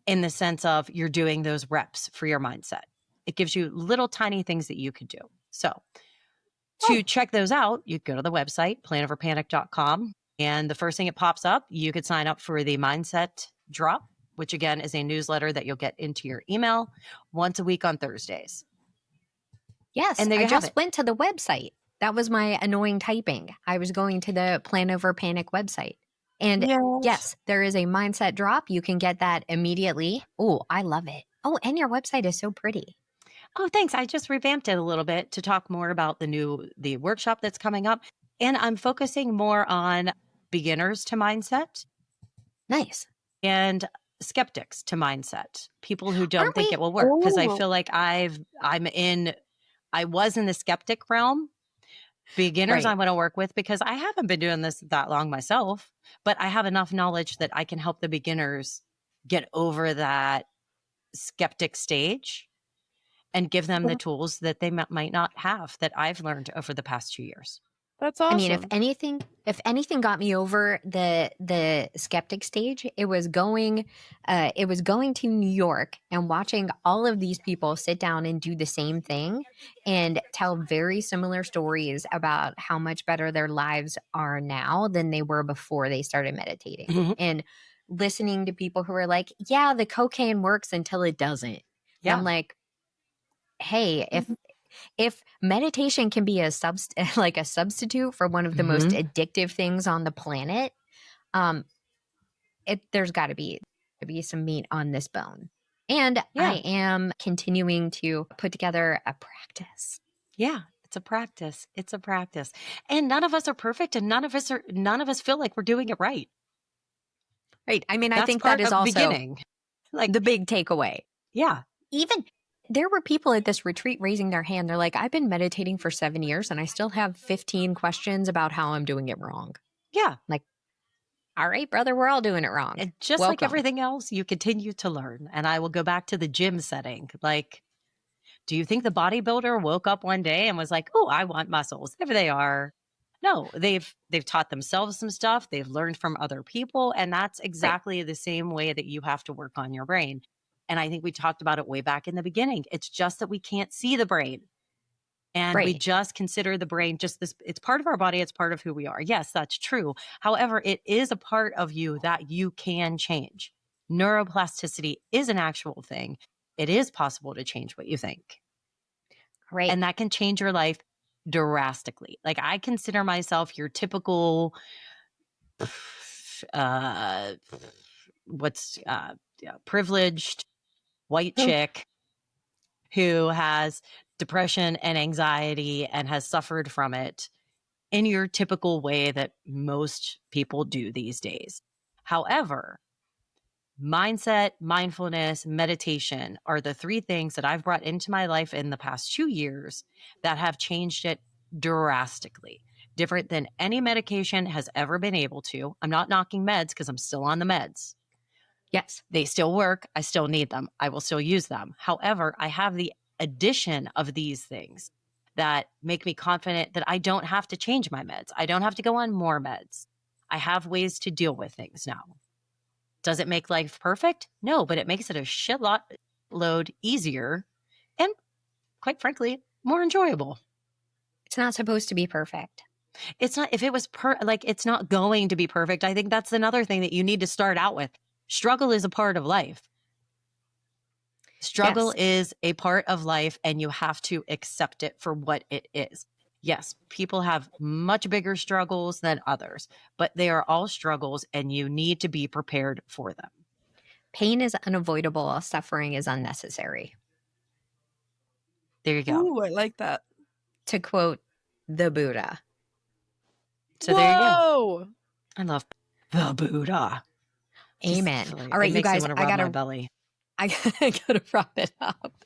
in the sense of you're doing those reps for your mindset. It gives you little tiny things that you could do. So to check those out, you go to the website, planoverpanic.com. And the first thing it pops up, you could sign up for the Mindset Drop, which again is a newsletter that you'll get into your email once a week on Thursdays. Yes, And there I you have just it. went to the website. That was my annoying typing. I was going to the Plan Over Panic website. And yes, there is a mindset drop. You can get that immediately. Oh, I love it. Oh, and your website is so pretty. Oh, thanks. I just revamped it a little bit to talk more about the workshop that's coming up. And I'm focusing more on beginners to mindset Nice. and skeptics to mindset, people who don't Aren't think we? it will work. Because I Oh, feel like I was in the skeptic realm. Beginners I Right. want to work with because I haven't been doing this that long myself, but I have enough knowledge that I can help the beginners get over that skeptic stage and give them the tools that they might not have that I've learned over the past 2 years. that's I mean, awesome. if anything got me over the skeptic stage, it was going to New York and watching all of these people sit down and do the same thing and tell very similar stories about how much better their lives are now than they were before they started meditating. Mhm. And listening to people who are like, yeah, the cocaine works until it doesn't. And I'm Yeah. like, hey, if meditation can be a like a substitute for one of the most Mhm. addictive things on the planet, um, there's got to be some meat on this bone. And I Yeah. am continuing to put together a practice. Yeah. It's a practice. It's a practice. And none of us are perfect and none of us feel like we're doing it right. Right. I mean, I That's think that part is of also beginning. Like, the big takeaway. yeah. Even there were people at this retreat raising their hand. They're like, I've been meditating for 7 years and I still have 15 questions about how I'm doing it wrong. Yeah. Like, all right, brother, we're all doing it wrong. And just like Welcome. everything else, you continue to learn. And I will go back to the gym setting. Like, do you think the bodybuilder woke up one day and was like, "Oh, I want muscles"? There they are. No, they've taught themselves some stuff. They've learned from other people, and that's Right. exactly the same way that you have to work on your brain. And I think we talked about it way back in the beginning. It's just that we can't see the brain. And we Right. just consider the brain just this, it's part of our body, it's part of who we are. Yes, that's true. However, it is a part of you that you can change. Neuroplasticity is an actual thing. It is possible to change what you think. Right. And that can change your life drastically. Like I consider myself your typical uh what's privileged white chick who has depression and anxiety and has suffered from it in your typical way that most people do these days. However, mindset, mindfulness, meditation are the 3 things that I've brought into my life in the past 2 years that have changed it drastically. Different than any medication has ever been able to. I'm not knocking meds because I'm still on the meds. Yes. They still work. I still need them. I will still use them. However, I have the addition of these things that make me confident that I don't have to change my meds. I don't have to go on more meds. I have ways to deal with things now. Does it make life perfect? No, but it makes it a shitload easier and, quite frankly, more enjoyable. It's not supposed to be perfect. It's not, if it was it's not going to be perfect. I think that's another thing that you need to start out with. Struggle is a part of life. Struggle is a part of life, and you have to accept it for what it is. Yes, people have much bigger struggles than others, but they are all struggles, and you need to be prepared for them. Pain is unavoidable. Suffering is unnecessary. There you go. Ooh, I like that. To quote the Buddha. So there you go. Whoa! I love the Buddha. Amen. All All right, it you makes guys, me want to I rub gotta my belly. I gotta wrap it up.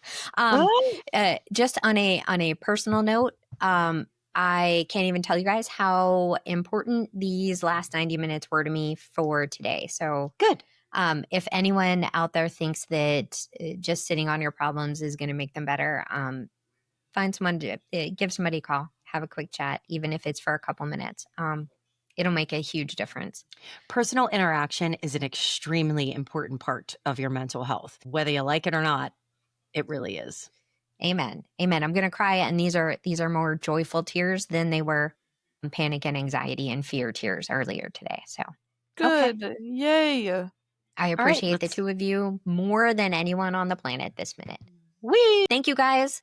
Just on a personal note, I can't even tell you guys how important these last 90 minutes were to me for today. So Good. if anyone out there thinks that just sitting on your problems is going to make them better, find someone to give somebody a call, have a quick chat, even if it's for a couple minutes. It'll make a huge difference. Personal interaction is an extremely important part of your mental health. Whether you like it or not, it really is. Amen. Amen. I'm going to cry, and these are more joyful tears than they were panic and anxiety and fear tears earlier today. So Good. Okay. Yay. I All right, appreciate the two of you more than anyone on the planet this minute. Wee. Thank you, guys.